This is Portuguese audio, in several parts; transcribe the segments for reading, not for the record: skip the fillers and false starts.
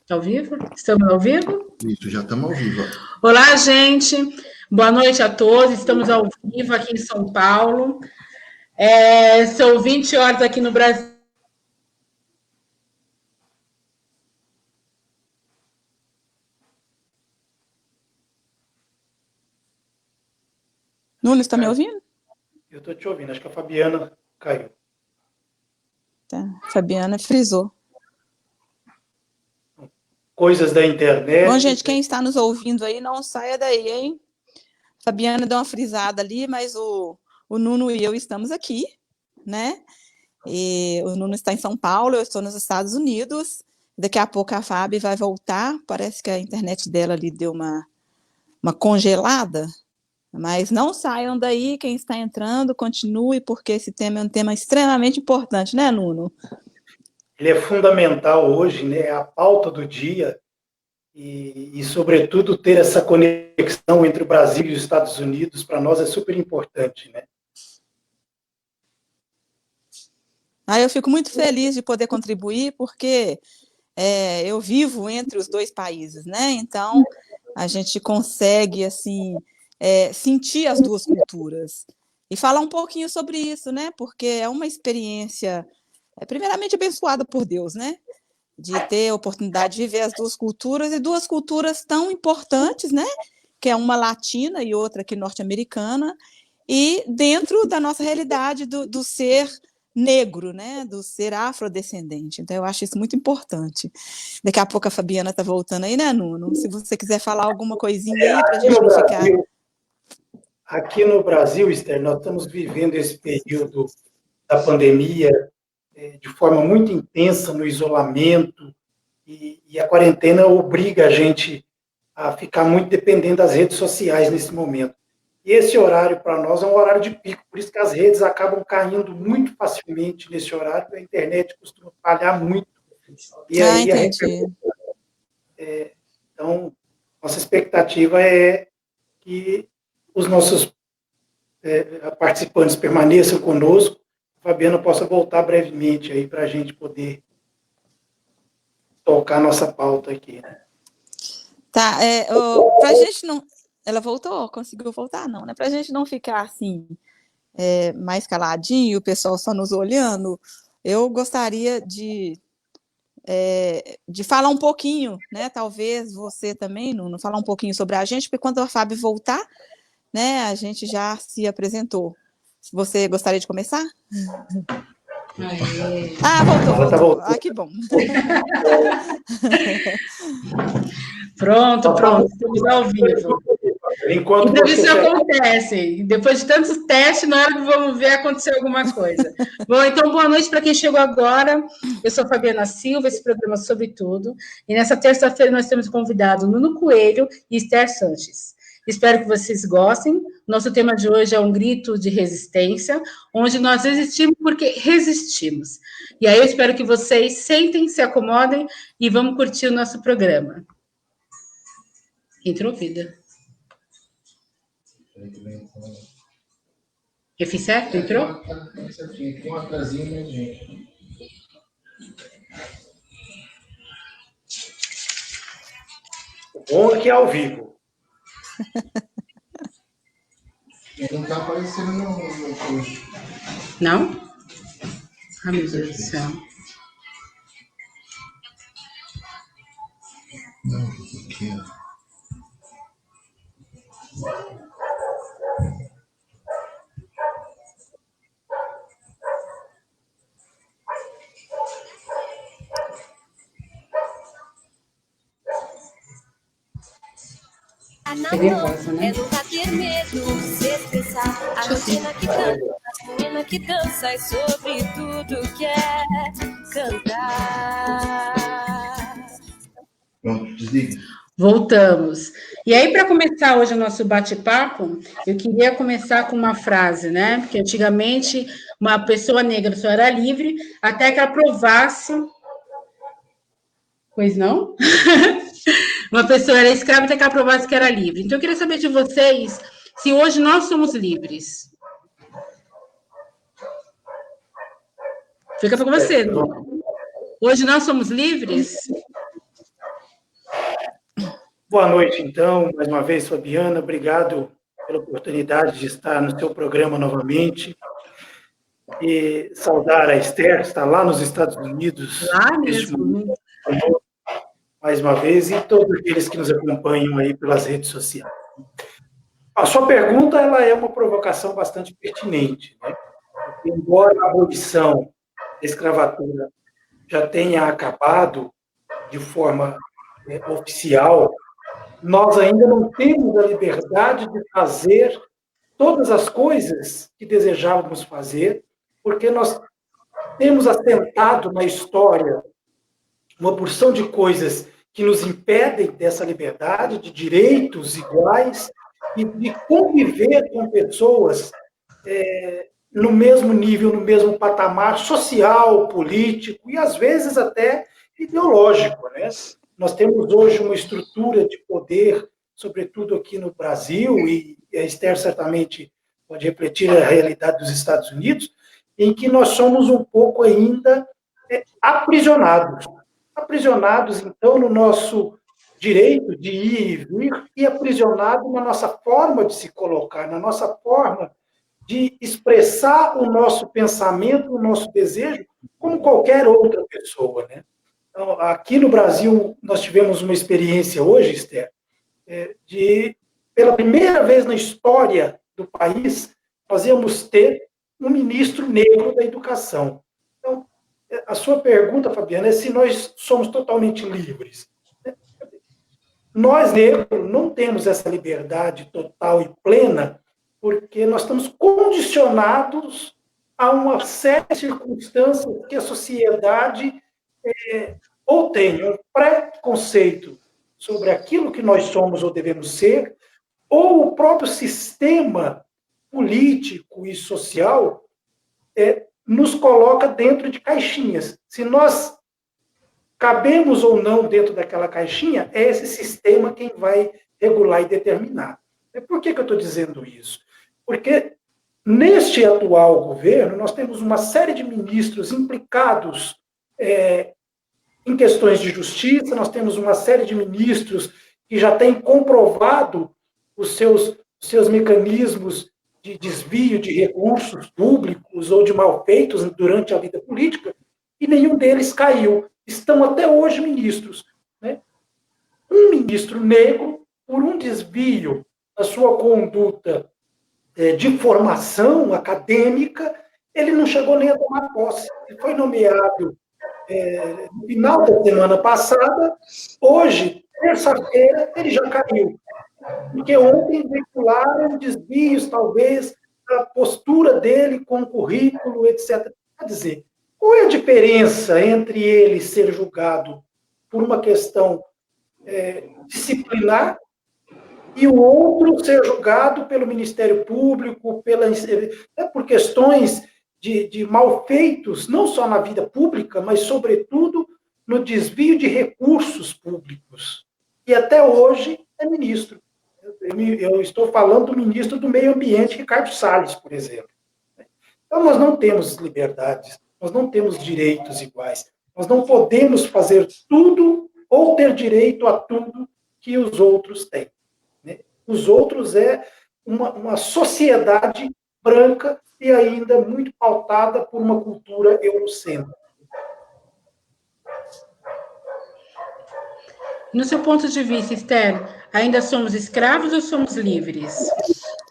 Ao vivo? Estamos ao vivo? Isso, já estamos ao vivo. Olá, gente. Boa noite a todos. Estamos ao vivo aqui em São Paulo. São 20 horas aqui no Brasil. Nunes, está me ouvindo? Eu estou te ouvindo. Acho que a Fabiana caiu. Tá. Fabiana frisou. Coisas da internet. Bom, gente, quem está nos ouvindo aí, não saia daí, hein? Fabiana deu uma frisada ali, mas o Nuno e eu estamos aqui, né? E o Nuno está em São Paulo, eu estou nos Estados Unidos. Daqui a pouco a Fábio vai voltar. Parece que a internet dela ali deu uma congelada. Mas não saiam daí, quem está entrando, continue, porque esse tema é um tema extremamente importante, né, Nuno? Ele é fundamental hoje, né? É a pauta do dia e, sobretudo, ter essa conexão entre o Brasil e os Estados Unidos, para nós é super importante, né? Eu fico muito feliz de poder contribuir, porque eu vivo entre os dois países, né? Então, a gente consegue, assim, sentir as duas culturas. E falar um pouquinho sobre isso, né? Porque é uma experiência, primeiramente, abençoada por Deus, né? De ter a oportunidade de viver as duas culturas, e duas culturas tão importantes, né? Que é uma latina e outra aqui norte-americana, e dentro da nossa realidade do ser negro, né, do ser afrodescendente. Então, eu acho isso muito importante. Daqui a pouco a Fabiana está voltando aí, né, Nuno? Se você quiser falar alguma coisinha aí para a gente não ficar... Aqui no Brasil, Esther, nós estamos vivendo esse período da pandemia de forma muito intensa no isolamento, e a quarentena obriga a gente a ficar muito dependente das redes sociais nesse momento. E esse horário, para nós, é um horário de pico, por isso que as redes acabam caindo muito facilmente nesse horário, a internet costuma falhar muito. E aí entendi. Então, nossa expectativa é que os nossos participantes permaneçam conosco, a Fabiana possa voltar brevemente aí para a gente poder tocar nossa pauta aqui, né? Tá, para a gente não... Ela voltou? Conseguiu voltar? Não, né? Para a gente não ficar assim, mais caladinho, o pessoal só nos olhando, eu gostaria de falar um pouquinho, né? Talvez você também, Nuno, falar um pouquinho sobre a gente, porque quando a Fábio voltar, né, a gente já se apresentou. Você gostaria de começar? Voltou. Que bom. Pronto, estamos ao vivo. Então, isso acontece. Depois de tantos testes, na hora que vamos ver, aconteceu alguma coisa. Bom, então, boa noite para quem chegou agora. Eu sou Fabiana Silva, esse programa Sobre Tudo. E nessa terça-feira nós temos convidado Nuno Coelho e Esther Sanches. Espero que vocês gostem. Nosso tema de hoje é um grito de resistência, onde nós resistimos porque resistimos. E aí eu espero que vocês sentem, se acomodem e vamos curtir o nosso programa. Entrou vida. Eu fiz certo? Entrou? Tem uma casinha, né, gente? O bom é que é ao vivo. Não está aparecendo no curso. Não? Ai, meu Deus do céu. Não, aqui, ó. Né? É nunca ter medo de se expressar. A rotina que canta, a menina que dança e sobre tudo quer cantar. Pronto, desliga. Voltamos. E aí, para começar hoje o nosso bate-papo, eu queria começar com uma frase, né? Porque antigamente uma pessoa negra só era livre até que ela provasse. Pois não? Uma pessoa era escrava até que ela provasse que era livre. Então, eu queria saber de vocês se hoje nós somos livres. Fica para você, Nuno. Hoje nós somos livres? Boa noite, então, mais uma vez, Fabiana, obrigado pela oportunidade de estar no seu programa novamente. E saudar a Esther, que está lá nos Estados Unidos, Lá neste mesmo. momento, mais uma vez, e todos aqueles que nos acompanham aí pelas redes sociais. A sua pergunta, ela é uma provocação bastante pertinente, né? Porque, embora a abolição da escravatura já tenha acabado de forma oficial, nós ainda não temos a liberdade de fazer todas as coisas que desejávamos fazer, porque nós temos assentado na história uma porção de coisas que nos impedem dessa liberdade, de direitos iguais e de conviver com pessoas no mesmo nível, no mesmo patamar social, político e, às vezes, até ideológico, né? Nós temos hoje uma estrutura de poder, sobretudo aqui no Brasil, e a Esther certamente pode refletir a realidade dos Estados Unidos, em que nós somos um pouco ainda aprisionados. Aprisionados, então, no nosso direito de ir e vir, e aprisionados na nossa forma de se colocar, na nossa forma de expressar o nosso pensamento, o nosso desejo, como qualquer outra pessoa, né? Então, aqui no Brasil, nós tivemos uma experiência hoje, Esther, de, pela primeira vez na história do país, nós íamos ter um ministro negro da educação. Então, a sua pergunta, Fabiana, é se nós somos totalmente livres. Nós, negros, não temos essa liberdade total e plena, porque nós estamos condicionados a uma série de circunstâncias que a sociedade ou tem um preconceito sobre aquilo que nós somos ou devemos ser, ou o próprio sistema político e social nos coloca dentro de caixinhas. Se nós cabemos ou não dentro daquela caixinha, é esse sistema quem vai regular e determinar. Por que eu estou dizendo isso? Porque neste atual governo, nós temos uma série de ministros implicados em questões de justiça, nós temos uma série de ministros que já têm comprovado os seus mecanismos de desvio de recursos públicos ou de malfeitos durante a vida política, e nenhum deles caiu. Estão até hoje ministros. Né? Um ministro negro, por um desvio da sua conduta de formação acadêmica, ele não chegou nem a tomar posse. Ele foi nomeado no final da semana passada, hoje, terça-feira, ele já caiu. Porque ontem veicularam desvios, talvez, da postura dele com o currículo, etc. Quer dizer, qual é a diferença entre ele ser julgado por uma questão disciplinar e o outro ser julgado pelo Ministério Público, por questões de malfeitos, não só na vida pública, mas, sobretudo, no desvio de recursos públicos? E até hoje é ministro. Eu estou falando do ministro do Meio Ambiente, Ricardo Salles, por exemplo. Então, nós não temos liberdades, nós não temos direitos iguais. Nós não podemos fazer tudo ou ter direito a tudo que os outros têm. Né? Os outros é uma sociedade branca e ainda muito pautada por uma cultura eurocêntrica. No seu ponto de vista, Esther, ainda somos escravos ou somos livres?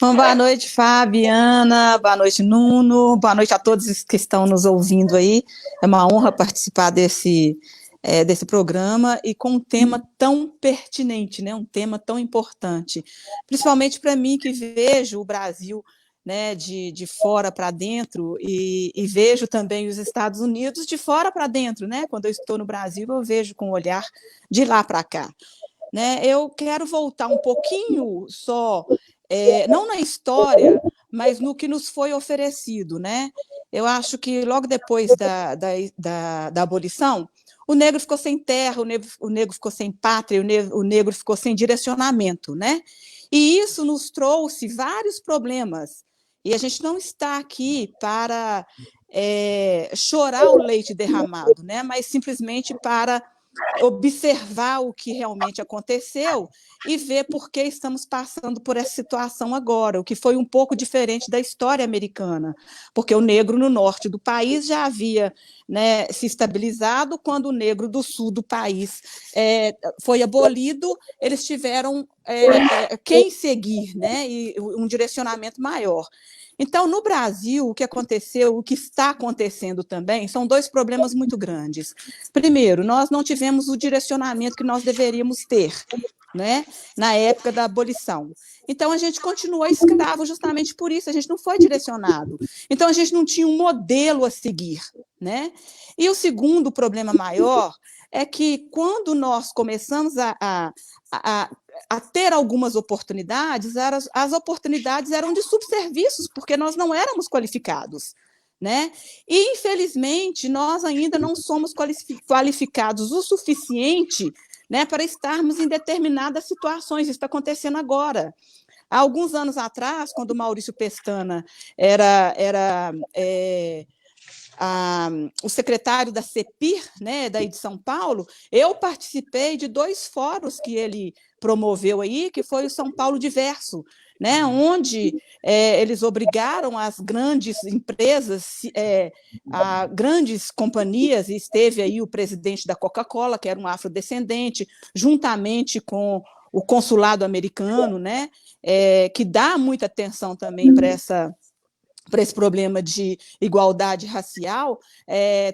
Bom, boa noite, Fabiana, boa noite, Nuno, boa noite a todos que estão nos ouvindo aí. É uma honra participar desse programa e com um tema tão pertinente, né? Um tema tão importante, principalmente para mim que vejo o Brasil, né, de fora para dentro e vejo também os Estados Unidos de fora para dentro, né? Quando eu estou no Brasil, eu vejo com o olhar de lá para cá. Né? Eu quero voltar um pouquinho só, não na história, mas no que nos foi oferecido. Né? Eu acho que logo depois da abolição, o negro ficou sem terra, o negro ficou sem pátria, o negro ficou sem direcionamento. Né? E isso nos trouxe vários problemas. E a gente não está aqui para chorar o leite derramado, né? Mas simplesmente para observar o que realmente aconteceu e ver por que estamos passando por essa situação agora, o que foi um pouco diferente da história americana, porque o negro no norte do país já havia, né, se estabilizado. Quando o negro do sul do país foi abolido, eles tiveram quem seguir, né, e um direcionamento maior. Então, no Brasil, o que aconteceu, o que está acontecendo também, são dois problemas muito grandes. Primeiro, nós não tivemos o direcionamento que nós deveríamos ter, né, na época da abolição. Então, a gente continuou escravo justamente por isso, a gente não foi direcionado. Então, a gente não tinha um modelo a seguir, né? E o segundo problema maior é que, quando nós começamos a ter algumas oportunidades, as oportunidades eram de subserviços, porque nós não éramos qualificados, né? E, infelizmente, nós ainda não somos qualificados o suficiente, né, para estarmos em determinadas situações. Isso está acontecendo agora. Há alguns anos atrás, quando o Maurício Pestana era o secretário da CEPIR, né, daí de São Paulo, eu participei de 2 fóruns que ele promoveu aí, que foi o São Paulo Diverso, né, onde eles obrigaram as grandes empresas, a grandes companhias, e esteve aí o presidente da Coca-Cola, que era um afrodescendente, juntamente com o consulado americano, né, que dá muita atenção também para esse problema de igualdade racial.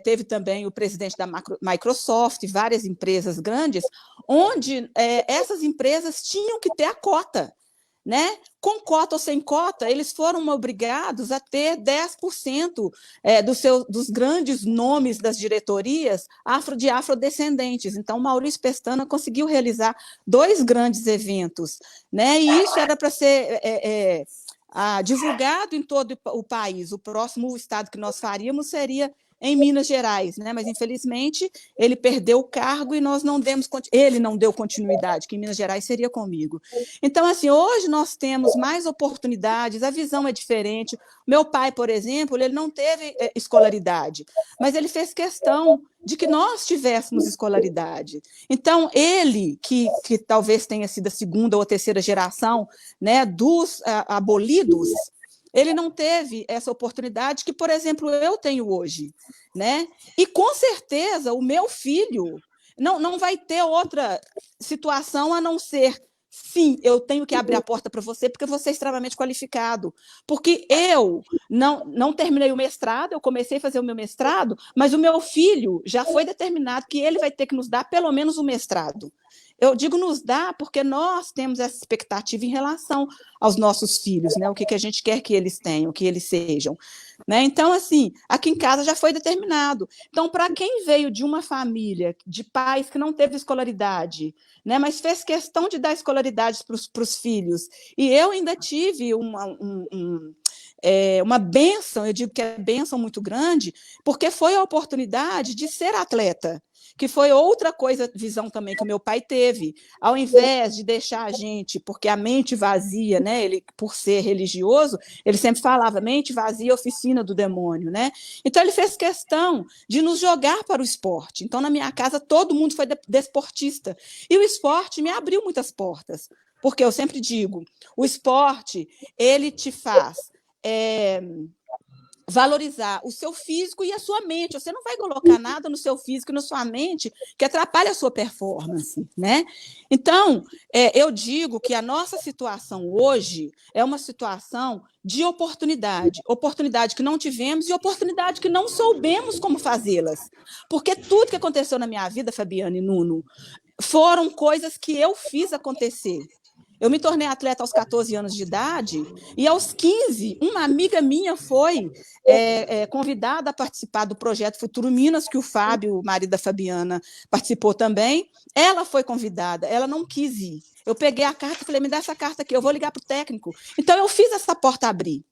Teve também o presidente da Microsoft, várias empresas grandes, onde essas empresas tinham que ter a cota, né? Com cota ou sem cota, eles foram obrigados a ter 10% dos grandes nomes das diretorias de afrodescendentes. Então, Maurício Pestana conseguiu realizar 2 grandes eventos, né? E isso era para ser divulgado em todo o país. O próximo estado que nós faríamos seria em Minas Gerais, né? Mas, infelizmente, ele perdeu o cargo e nós não demos, ele não deu continuidade, que em Minas Gerais seria comigo. Então, assim, hoje nós temos mais oportunidades, a visão é diferente. Meu pai, por exemplo, ele não teve escolaridade, mas ele fez questão de que nós tivéssemos escolaridade. Então, ele, que talvez tenha sido a 2ª ou 3ª geração, né, dos abolidos, ele não teve essa oportunidade que, por exemplo, eu tenho hoje, né? E, com certeza, o meu filho não vai ter outra situação a não ser: sim, eu tenho que abrir a porta para você, porque você é extremamente qualificado. Porque eu não terminei o mestrado, eu comecei a fazer o meu mestrado, mas o meu filho já foi determinado que ele vai ter que nos dar pelo menos o mestrado. Eu digo nos dá porque nós temos essa expectativa em relação aos nossos filhos, né? O que a gente quer que eles tenham, que eles sejam, né? Então, assim, aqui em casa já foi determinado. Então, para quem veio de uma família de pais que não teve escolaridade, né, mas fez questão de dar escolaridade para os filhos, e eu ainda tive uma bênção, eu digo que é bênção muito grande, porque foi a oportunidade de ser atleta, que foi outra visão também que o meu pai teve. Ao invés de deixar a gente, porque a mente vazia, né, ele, por ser religioso, ele sempre falava: mente vazia, oficina do demônio, né? Então, ele fez questão de nos jogar para o esporte. Então, na minha casa, todo mundo foi desportista. E o esporte me abriu muitas portas, porque eu sempre digo, o esporte, ele te faz valorizar o seu físico e a sua mente. Você não vai colocar nada no seu físico e na sua mente que atrapalhe a sua performance, né? Então, eu digo que a nossa situação hoje é uma situação de oportunidade que não tivemos e oportunidade que não soubemos como fazê-las. Porque tudo que aconteceu na minha vida, Fabiana e Nuno, foram coisas que eu fiz acontecer. Eu me tornei atleta aos 14 anos de idade e, aos 15, uma amiga minha foi convidada a participar do projeto Futuro Minas, que o Fábio, o marido da Fabiana, participou também. Ela foi convidada, ela não quis ir. Eu peguei a carta e falei: me dá essa carta aqui, eu vou ligar para o técnico. Então, eu fiz essa porta abrir.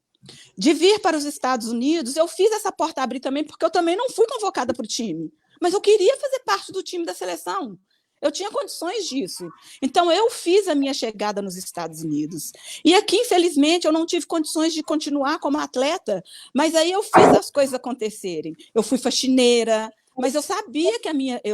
De vir para os Estados Unidos, eu fiz essa porta abrir também, porque eu também não fui convocada para o time, mas eu queria fazer parte do time da seleção. Eu tinha condições disso. Então, eu fiz a minha chegada nos Estados Unidos. E aqui, infelizmente, eu não tive condições de continuar como atleta, mas aí eu fiz as coisas acontecerem. Eu fui faxineira, mas eu sabia que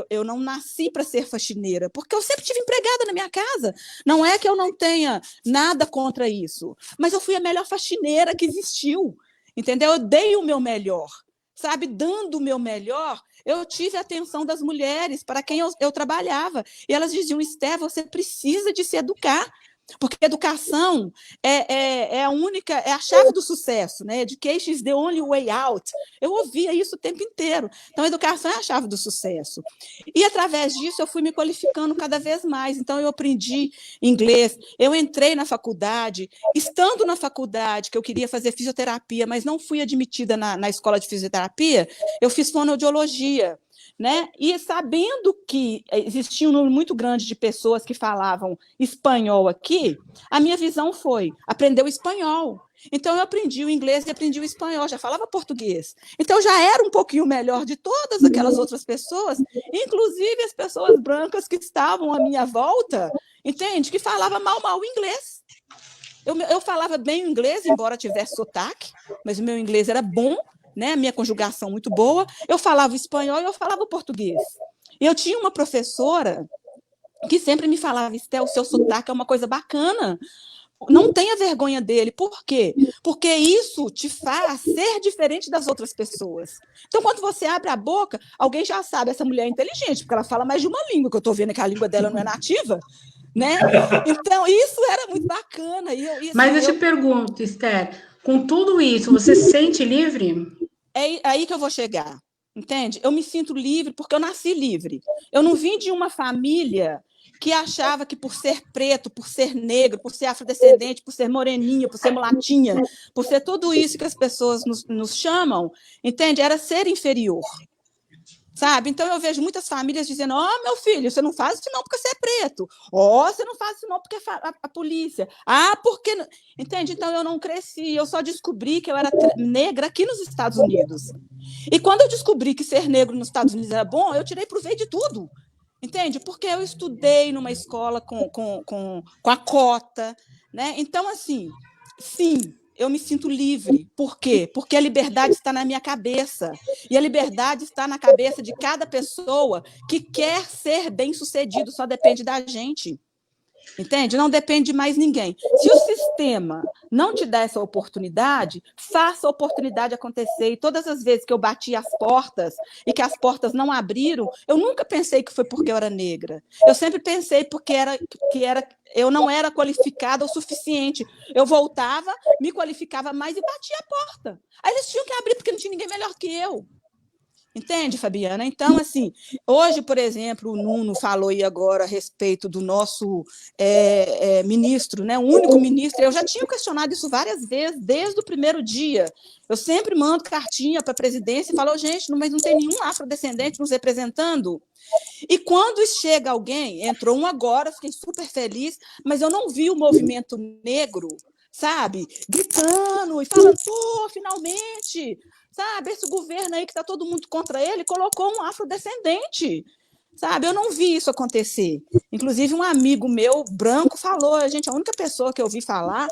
eu não nasci para ser faxineira, porque eu sempre tive empregada na minha casa. Não é que eu não tenha nada contra isso, mas eu fui a melhor faxineira que existiu, entendeu? Eu dei o meu melhor, sabe? Dando o meu melhor, eu tive a atenção das mulheres para quem eu trabalhava. E elas diziam, Esther, você precisa de se educar, porque educação é a chave do sucesso, né? Education is the only way out. Eu ouvia isso o tempo inteiro. Então, a educação é a chave do sucesso. E, através disso, eu fui me qualificando cada vez mais. Então, eu aprendi inglês, eu entrei na faculdade. Estando na faculdade, que eu queria fazer fisioterapia, mas não fui admitida na escola de fisioterapia, eu fiz fonoaudiologia. Né? E sabendo que existia um número muito grande de pessoas que falavam espanhol aqui, a minha visão foi aprender o espanhol. Então, eu aprendi o inglês e aprendi o espanhol, já falava português. Então, eu já era um pouquinho melhor de todas aquelas outras pessoas, inclusive as pessoas brancas que estavam à minha volta, entende? Que falavam mal o inglês. Eu falava bem o inglês, embora tivesse sotaque, mas o meu inglês era bom, né? Minha conjugação muito boa, eu falava espanhol e eu falava português. E eu tinha uma professora que sempre me falava, Estel, o seu sotaque é uma coisa bacana, não tenha vergonha dele. Por quê? Porque isso te faz ser diferente das outras pessoas. Então, quando você abre a boca, alguém já sabe, essa mulher é inteligente, porque ela fala mais de uma língua, que eu estou vendo que a língua dela não é nativa, né? Então, isso era muito bacana. Mas eu te pergunto, Esther, com tudo isso, você se sente livre? É aí que eu vou chegar, entende? Eu me sinto livre porque eu nasci livre. Eu não vim de uma família que achava que por ser preto, por ser negro, por ser afrodescendente, por ser moreninha, por ser mulatinha, por ser tudo isso que as pessoas nos chamam, entende? Era ser inferior. Sabe? Então, eu vejo muitas famílias dizendo, meu filho, você não faz isso não porque você é preto. Você não faz isso não porque a polícia. Porque... Entende? Então, eu não cresci. Eu só descobri que eu era negra aqui nos Estados Unidos. E quando eu descobri que ser negro nos Estados Unidos era bom, eu tirei proveito de tudo. Entende? Porque eu estudei numa escola com a cota. Né? Então, assim, sim, eu me sinto livre. Por quê? Porque a liberdade está na minha cabeça. E a liberdade está na cabeça de cada pessoa que quer ser bem-sucedido, só depende da gente. Entende? Não depende de mais ninguém. Se o sistema não te dá essa oportunidade, faça a oportunidade acontecer. E todas as vezes que eu bati as portas e que as portas não abriram, eu nunca pensei que foi porque eu era negra. Eu sempre pensei porque eu não era qualificada o suficiente. Eu voltava, me qualificava mais e batia a porta. Aí eles tinham que abrir porque não tinha ninguém melhor que eu. Entende, Fabiana? Então, assim, hoje, por exemplo, o Nuno falou aí agora a respeito do nosso ministro, né? O único ministro. Eu já tinha questionado isso várias vezes, desde o primeiro dia. Eu sempre mando cartinha para a presidência e falo, gente, mas não tem nenhum afrodescendente nos representando. E quando chega alguém, entrou um agora, fiquei super feliz, mas eu não vi o movimento negro, sabe, gritando e falando, finalmente... Sabe, esse governo aí que está todo mundo contra ele colocou um afrodescendente, sabe? Eu não vi isso acontecer. Inclusive, um amigo meu, branco, falou, gente, a única pessoa que eu ouvi falar,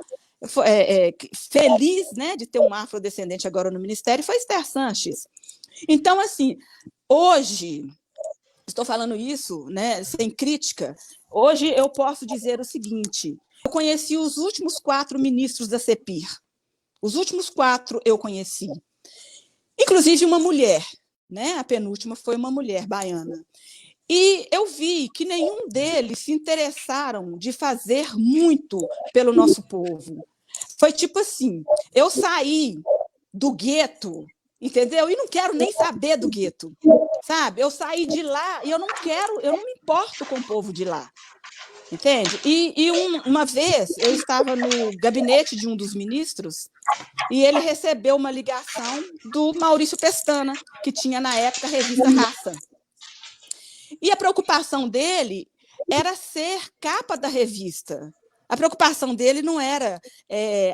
feliz, né, de ter um afrodescendente agora no ministério, foi Esther Sanches. Então, assim, hoje, estou falando isso, né, sem crítica, hoje eu posso dizer o seguinte, eu conheci os últimos 4 ministros da CEPIR, os últimos 4 eu conheci. Inclusive uma mulher, né? A penúltima foi uma mulher baiana. E eu vi que nenhum deles se interessaram de fazer muito pelo nosso povo. Foi tipo assim, eu saí do gueto, entendeu? E não quero nem saber do gueto, sabe? Eu saí de lá e eu não me importo com o povo de lá. Entende? Uma vez eu estava no gabinete de um dos ministros e ele recebeu uma ligação do Maurício Pestana, que tinha na época a revista Raça. E a preocupação dele era ser capa da revista. A preocupação dele não era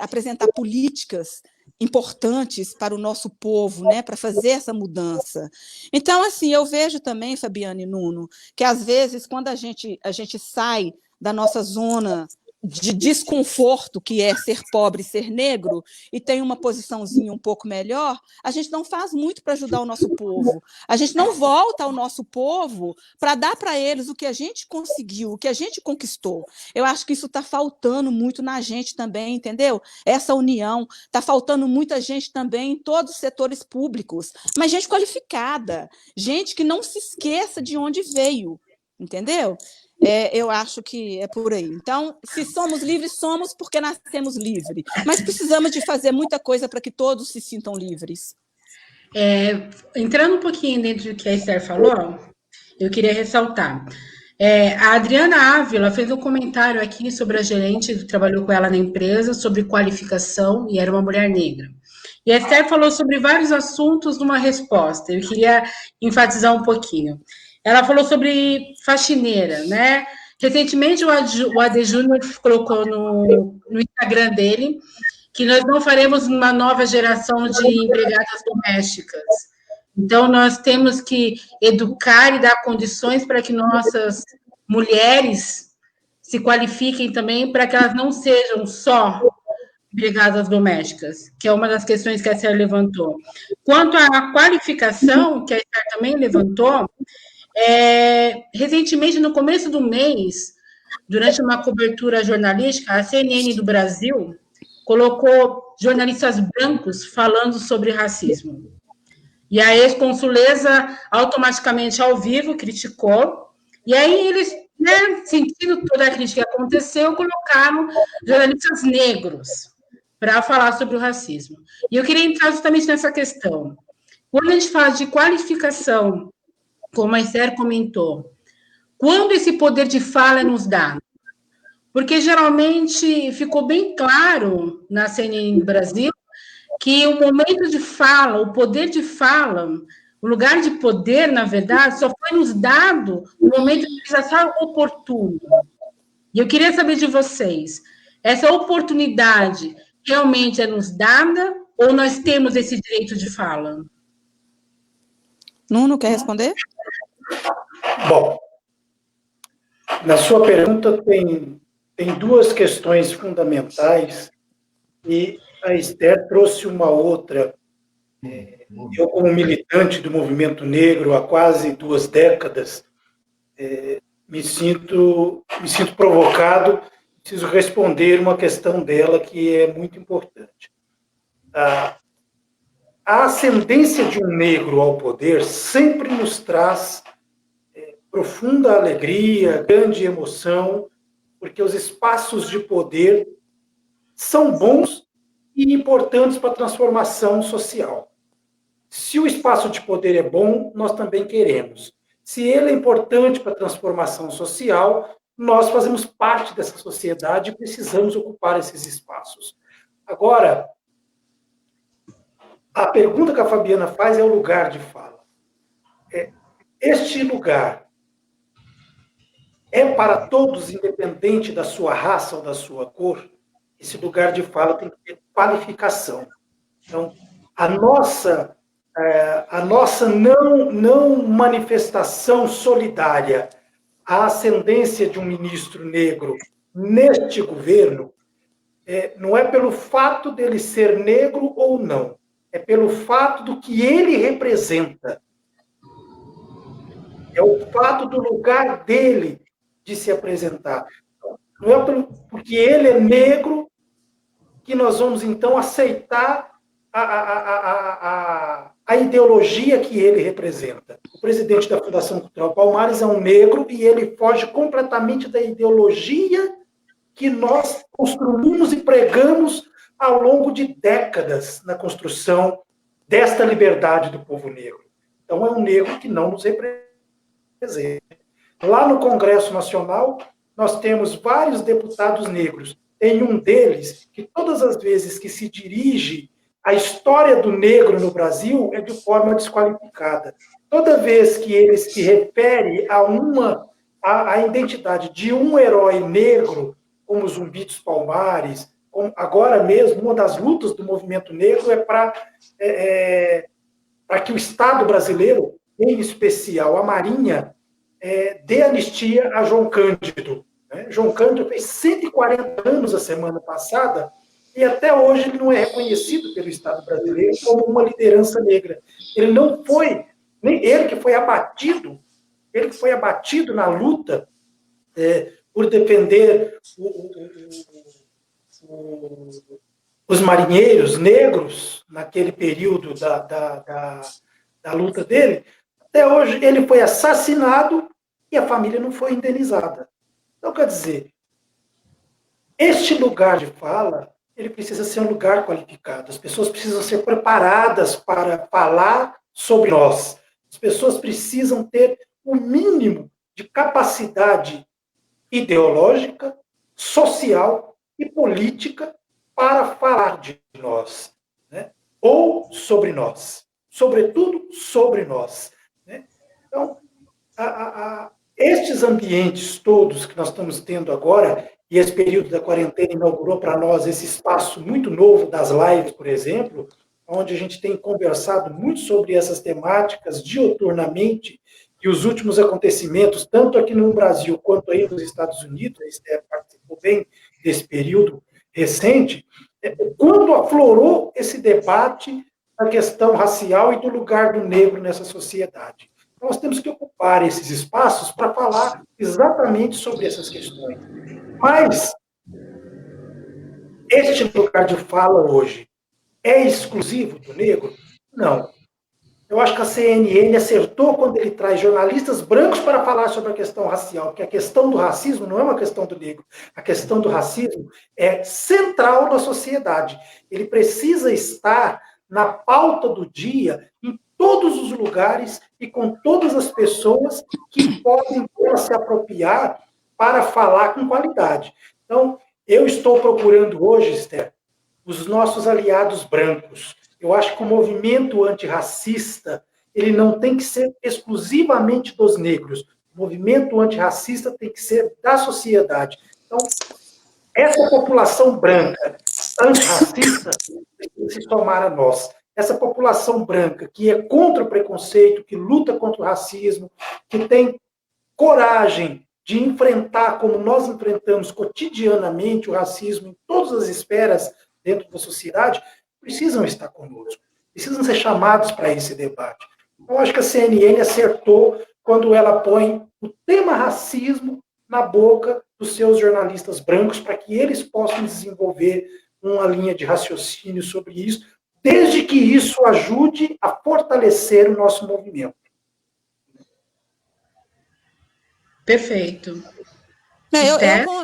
apresentar políticas importantes para o nosso povo, né, para fazer essa mudança. Então, assim, eu vejo também, Fabiana e Nuno, que às vezes, quando a gente sai da nossa zona de desconforto que é ser pobre e ser negro, e tem uma posiçãozinha um pouco melhor, a gente não faz muito para ajudar o nosso povo. A gente não volta ao nosso povo para dar para eles o que a gente conseguiu, o que a gente conquistou. Eu acho que isso está faltando muito na gente também, entendeu? Essa união. Está faltando muita gente também em todos os setores públicos, mas gente qualificada, gente que não se esqueça de onde veio, entendeu? Eu acho que é por aí. Então, se somos livres, somos porque nascemos livres. Mas precisamos de fazer muita coisa para que todos se sintam livres. Entrando um pouquinho dentro do que a Esther falou, eu queria ressaltar. A Adriana Ávila fez um comentário aqui sobre a gerente que trabalhou com ela na empresa, sobre qualificação, e era uma mulher negra. E a Esther falou sobre vários assuntos numa resposta. Eu queria enfatizar um pouquinho. Ela falou sobre faxineira, né? Recentemente, o AD Júnior colocou no Instagram dele que nós não faremos uma nova geração de empregadas domésticas. Então, nós temos que educar e dar condições para que nossas mulheres se qualifiquem também, para que elas não sejam só empregadas domésticas, que é uma das questões que a Esther levantou. Quanto à qualificação, que a Esther também levantou, recentemente, no começo do mês, durante uma cobertura jornalística, a CNN do Brasil colocou jornalistas brancos falando sobre racismo. E a ex-consuleza, automaticamente ao vivo, criticou. E aí eles, sentindo toda a crítica que aconteceu, colocaram jornalistas negros para falar sobre o racismo. E eu queria entrar justamente nessa questão. Quando a gente fala de qualificação, como a Esther comentou, quando esse poder de fala é nos dado? Porque geralmente ficou bem claro na CNN Brasil que o momento de fala, o poder de fala, o lugar de poder, na verdade, só foi nos dado no momento que já estava oportuno. E eu queria saber de vocês, essa oportunidade realmente é nos dada ou nós temos esse direito de fala? Nuno, quer responder? Bom, na sua pergunta tem duas questões fundamentais e a Esther trouxe uma outra. Eu, como militante do movimento negro há quase 2 décadas, me sinto provocado, preciso responder uma questão dela que é muito importante. A ascendência de um negro ao poder sempre nos traz profunda alegria, grande emoção, porque os espaços de poder são bons e importantes para a transformação social. Se o espaço de poder é bom, nós também queremos. Se ele é importante para a transformação social, nós fazemos parte dessa sociedade e precisamos ocupar esses espaços. Agora, a pergunta que a Fabiana faz é o lugar de fala. Este lugar é para todos, independente da sua raça ou da sua cor? Esse lugar de fala tem que ter qualificação. Então, a nossa não manifestação solidária à ascendência de um ministro negro neste governo não é pelo fato dele ser negro ou não, é pelo fato do que ele representa. É o fato do lugar dele de se apresentar. Não é porque ele é negro que nós vamos, então, aceitar a ideologia que ele representa. O presidente da Fundação Cultural Palmares é um negro e ele foge completamente da ideologia que nós construímos e pregamos ao longo de décadas na construção desta liberdade do povo negro. Então, é um negro que não nos representa. Lá no Congresso Nacional, nós temos vários deputados negros. Tem um deles que todas as vezes que se dirige à história do negro no Brasil é de forma desqualificada. Toda vez que ele se refere a identidade de um herói negro, como Zumbi dos Palmares, agora mesmo, uma das lutas do movimento negro é para que o Estado brasileiro, em especial a Marinha, dê anistia a João Cândido, né? João Cândido fez 140 anos a semana passada e até hoje ele não é reconhecido pelo Estado brasileiro como uma liderança negra. Ele não foi, nem ele que foi abatido na luta por defender os marinheiros negros naquele período da luta dele. Até hoje ele foi assassinado e a família não foi indenizada. Então, quer dizer, este lugar de fala, ele precisa ser um lugar qualificado. As pessoas precisam ser preparadas para falar sobre nós. As pessoas precisam ter o mínimo de capacidade ideológica, social e política para falar de nós, né? Ou sobre nós. Sobretudo, sobre nós. Né? Então, estes ambientes todos que nós estamos tendo agora, e esse período da quarentena inaugurou para nós esse espaço muito novo das lives, por exemplo, onde a gente tem conversado muito sobre essas temáticas diuturnamente, e os últimos acontecimentos, tanto aqui no Brasil quanto aí nos Estados Unidos, a Esther participou bem desse período recente, quando aflorou esse debate da questão racial e do lugar do negro nessa sociedade. Nós temos que ocupar esses espaços para falar exatamente sobre essas questões. Mas este lugar de fala hoje é exclusivo do negro? Não. Eu acho que a CNN acertou quando ele traz jornalistas brancos para falar sobre a questão racial, porque a questão do racismo não é uma questão do negro. A questão do racismo é central na sociedade. Ele precisa estar na pauta do dia, em todos os lugares e com todas as pessoas que podem se apropriar para falar com qualidade. Então, eu estou procurando hoje, Esther, os nossos aliados brancos. Eu acho que o movimento antirracista, ele não tem que ser exclusivamente dos negros. O movimento antirracista tem que ser da sociedade. Então, essa população branca antirracista precisa se somar a nós. Essa população branca que é contra o preconceito, que luta contra o racismo, que tem coragem de enfrentar, como nós enfrentamos cotidianamente, o racismo em todas as esferas dentro da sociedade, precisam estar conosco, precisam ser chamados para esse debate. Eu acho que a CNN acertou quando ela põe o tema racismo na boca dos seus jornalistas brancos para que eles possam desenvolver uma linha de raciocínio sobre isso, desde que isso ajude a fortalecer o nosso movimento. Perfeito.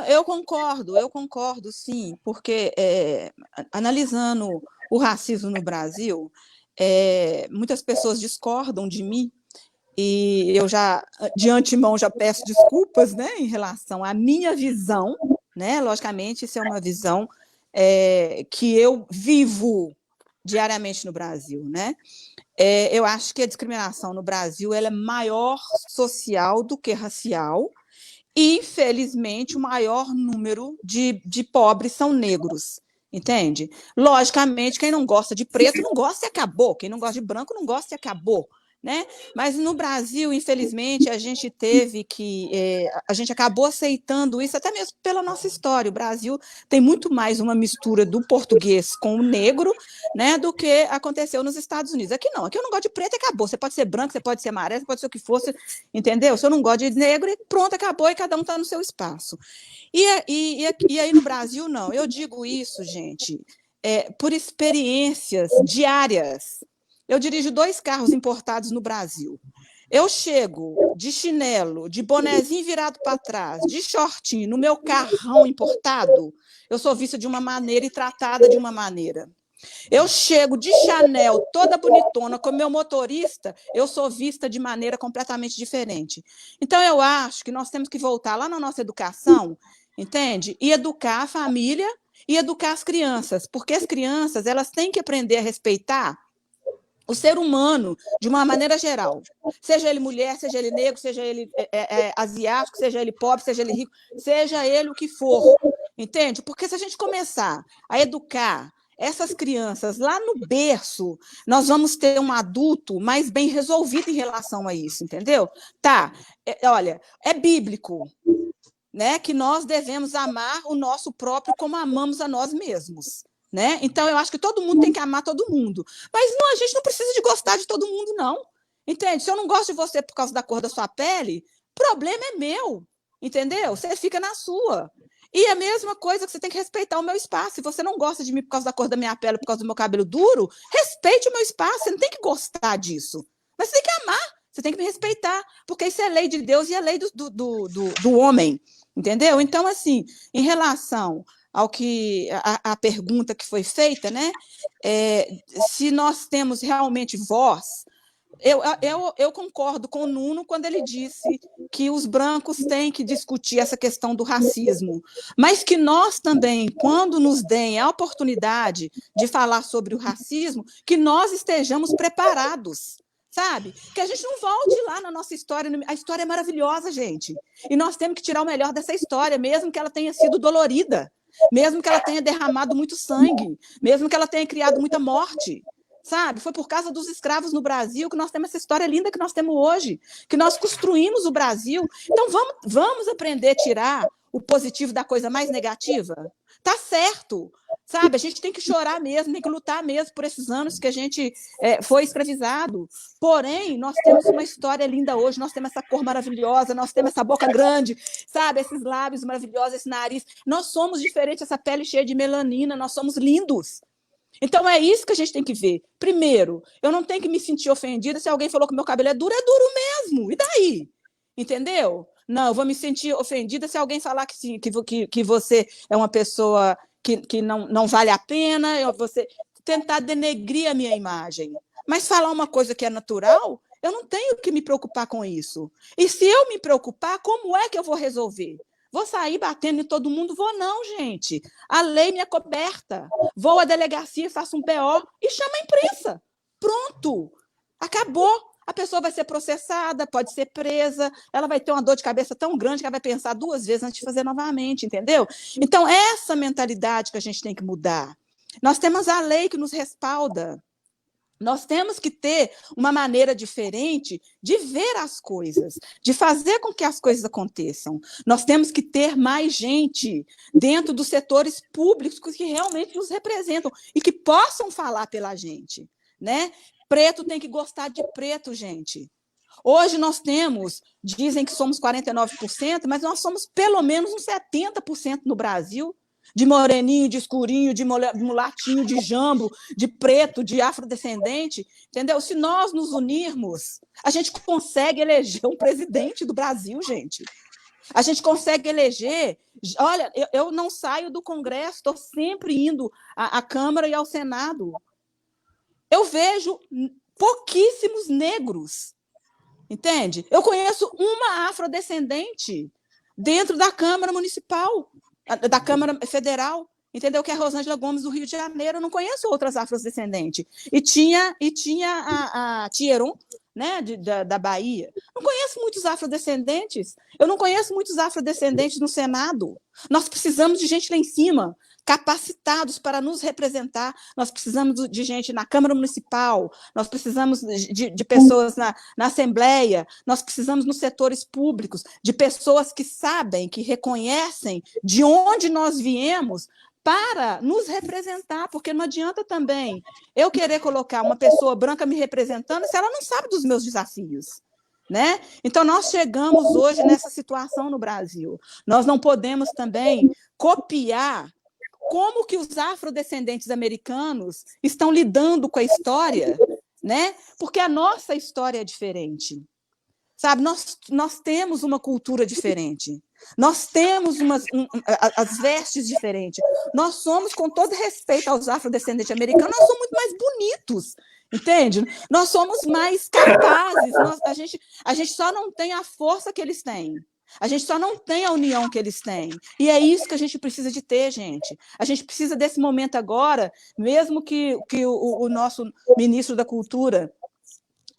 Eu concordo, sim, porque analisando o racismo no Brasil, muitas pessoas discordam de mim, e eu já, de antemão, já peço desculpas, né, em relação à minha visão, né, logicamente, isso é uma visão que eu vivo diariamente no Brasil, né? Eu acho que a discriminação no Brasil ela é maior social do que racial, e, infelizmente, o maior número de pobres são negros, entende? Logicamente, quem não gosta de preto não gosta e acabou, quem não gosta de branco não gosta e acabou, né? Mas no Brasil, infelizmente, a gente teve que... a gente acabou aceitando isso, até mesmo pela nossa história. O Brasil tem muito mais uma mistura do português com o negro, né, do que aconteceu nos Estados Unidos. Aqui não eu não gosto de preto e acabou. Você pode ser branco, você pode ser amarelo, você pode ser o que for, entendeu? Se eu não gosto de negro, pronto, acabou, e cada um está no seu espaço. E aí no Brasil, não. Eu digo isso, gente, por experiências diárias. Eu dirijo 2 carros importados no Brasil. Eu chego de chinelo, de bonezinho virado para trás, de shortinho, no meu carrão importado, eu sou vista de uma maneira e tratada de uma maneira. Eu chego de Chanel, toda bonitona, com meu motorista, eu sou vista de maneira completamente diferente. Então, eu acho que nós temos que voltar lá na nossa educação, entende? E educar a família e educar as crianças, porque as crianças elas têm que aprender a respeitar o ser humano de uma maneira geral, seja ele mulher, seja ele negro, seja ele asiático, seja ele pobre, seja ele rico, seja ele o que for, entende? Porque se a gente começar a educar essas crianças lá no berço, nós vamos ter um adulto mais bem resolvido em relação a isso, entendeu? Tá, olha, é bíblico né, que nós devemos amar o nosso próprio como amamos a nós mesmos. Né? Então, eu acho que todo mundo tem que amar todo mundo. Mas não, a gente não precisa de gostar de todo mundo, não. Entende? Se eu não gosto de você por causa da cor da sua pele, problema é meu. Entendeu? Você fica na sua. E a mesma coisa que você tem que respeitar o meu espaço. Se você não gosta de mim por causa da cor da minha pele, por causa do meu cabelo duro, respeite o meu espaço. Você não tem que gostar disso. Mas você tem que amar. Você tem que me respeitar. Porque isso é lei de Deus e é lei do homem. Entendeu? Então, assim, em relação ao que a pergunta que foi feita, né? Se nós temos realmente voz, eu concordo com o Nuno quando ele disse que os brancos têm que discutir essa questão do racismo, mas que nós também, quando nos deem a oportunidade de falar sobre o racismo, que nós estejamos preparados. Sabe? Que a gente não volte lá na nossa história. A história é maravilhosa, gente. E nós temos que tirar o melhor dessa história, mesmo que ela tenha sido dolorida, mesmo que ela tenha derramado muito sangue, mesmo que ela tenha criado muita morte. Sabe? Foi por causa dos escravos no Brasil que nós temos essa história linda que nós temos hoje, que nós construímos o Brasil. Então, vamos aprender a tirar o positivo da coisa mais negativa? Tá certo. Sabe, a gente tem que chorar mesmo, tem que lutar mesmo por esses anos que a gente foi escravizado. Porém, nós temos uma história linda hoje, nós temos essa cor maravilhosa, nós temos essa boca grande, sabe, esses lábios maravilhosos, esse nariz. Nós somos diferentes, essa pele cheia de melanina, nós somos lindos. Então, é isso que a gente tem que ver. Primeiro, eu não tenho que me sentir ofendida se alguém falou que meu cabelo é duro mesmo. E daí? Entendeu? Não, eu vou me sentir ofendida se alguém falar que, sim, que você é uma pessoa que não vale a pena, você tentar denegrir a minha imagem. Mas falar uma coisa que é natural, eu não tenho que me preocupar com isso. E se eu me preocupar, como é que eu vou resolver? Vou sair batendo em todo mundo? Vou não, gente. A lei me é coberta. Vou à delegacia, faço um BO e chamo a imprensa. Pronto. Acabou. A pessoa vai ser processada, pode ser presa, ela vai ter uma dor de cabeça tão grande que ela vai pensar 2 vezes antes de fazer novamente, entendeu? Então, essa mentalidade que a gente tem que mudar. Nós temos a lei que nos respalda. Nós temos que ter uma maneira diferente de ver as coisas, de fazer com que as coisas aconteçam. Nós temos que ter mais gente dentro dos setores públicos que realmente nos representam e que possam falar pela gente, né? Preto tem que gostar de preto, gente. Hoje nós temos, dizem que somos 49%, mas nós somos pelo menos uns 70% no Brasil, de moreninho, de escurinho, de mulatinho, de jambo, de preto, de afrodescendente, entendeu? Se nós nos unirmos, a gente consegue eleger um presidente do Brasil, gente. A gente consegue eleger... Olha, eu não saio do Congresso, estou sempre indo à Câmara e ao Senado. Eu vejo pouquíssimos negros, entende? Eu conheço uma afrodescendente dentro da Câmara Municipal, da Câmara Federal, entendeu? Que é a Rosângela Gomes, do Rio de Janeiro. Eu não conheço outras afrodescendentes. E tinha a Thieron, né, da Bahia. Não conheço muitos afrodescendentes. Eu não conheço muitos afrodescendentes no Senado. Nós precisamos de gente lá em cima, capacitados para nos representar. Nós precisamos de gente na Câmara Municipal, nós precisamos de pessoas na Assembleia, nós precisamos nos setores públicos, de pessoas que sabem, que reconhecem de onde nós viemos para nos representar, porque não adianta também eu querer colocar uma pessoa branca me representando se ela não sabe dos meus desafios. Né? Então, nós chegamos hoje nessa situação no Brasil. Nós não podemos também copiar como que os afrodescendentes americanos estão lidando com a história, né? Porque a nossa história é diferente. Sabe? Nós temos uma cultura diferente. Nós temos as vestes diferentes. Nós somos, com todo respeito aos afrodescendentes americanos, nós somos muito mais bonitos, entende? Nós somos mais capazes. A gente só não tem a força que eles têm. A gente só não tem a união que eles têm. E é isso que a gente precisa de ter, gente. A gente precisa desse momento agora, mesmo que o nosso ministro da Cultura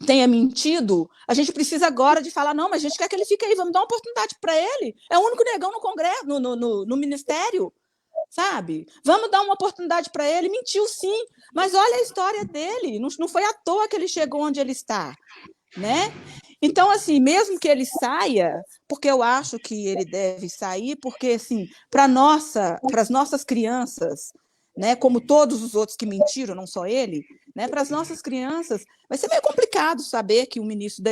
tenha mentido, a gente precisa agora de falar, não, mas a gente quer que ele fique aí, vamos dar uma oportunidade para ele. É o único negão no Congresso, no Ministério, sabe? Vamos dar uma oportunidade para ele. Mentiu, sim, mas olha a história dele. Não foi à toa que ele chegou onde ele está. né? Então, assim, mesmo que ele saia, porque eu acho que ele deve sair, porque, assim, para as nossas crianças, né, como todos os outros que mentiram, não só ele, né, para as nossas crianças, vai ser meio complicado saber que o ministro da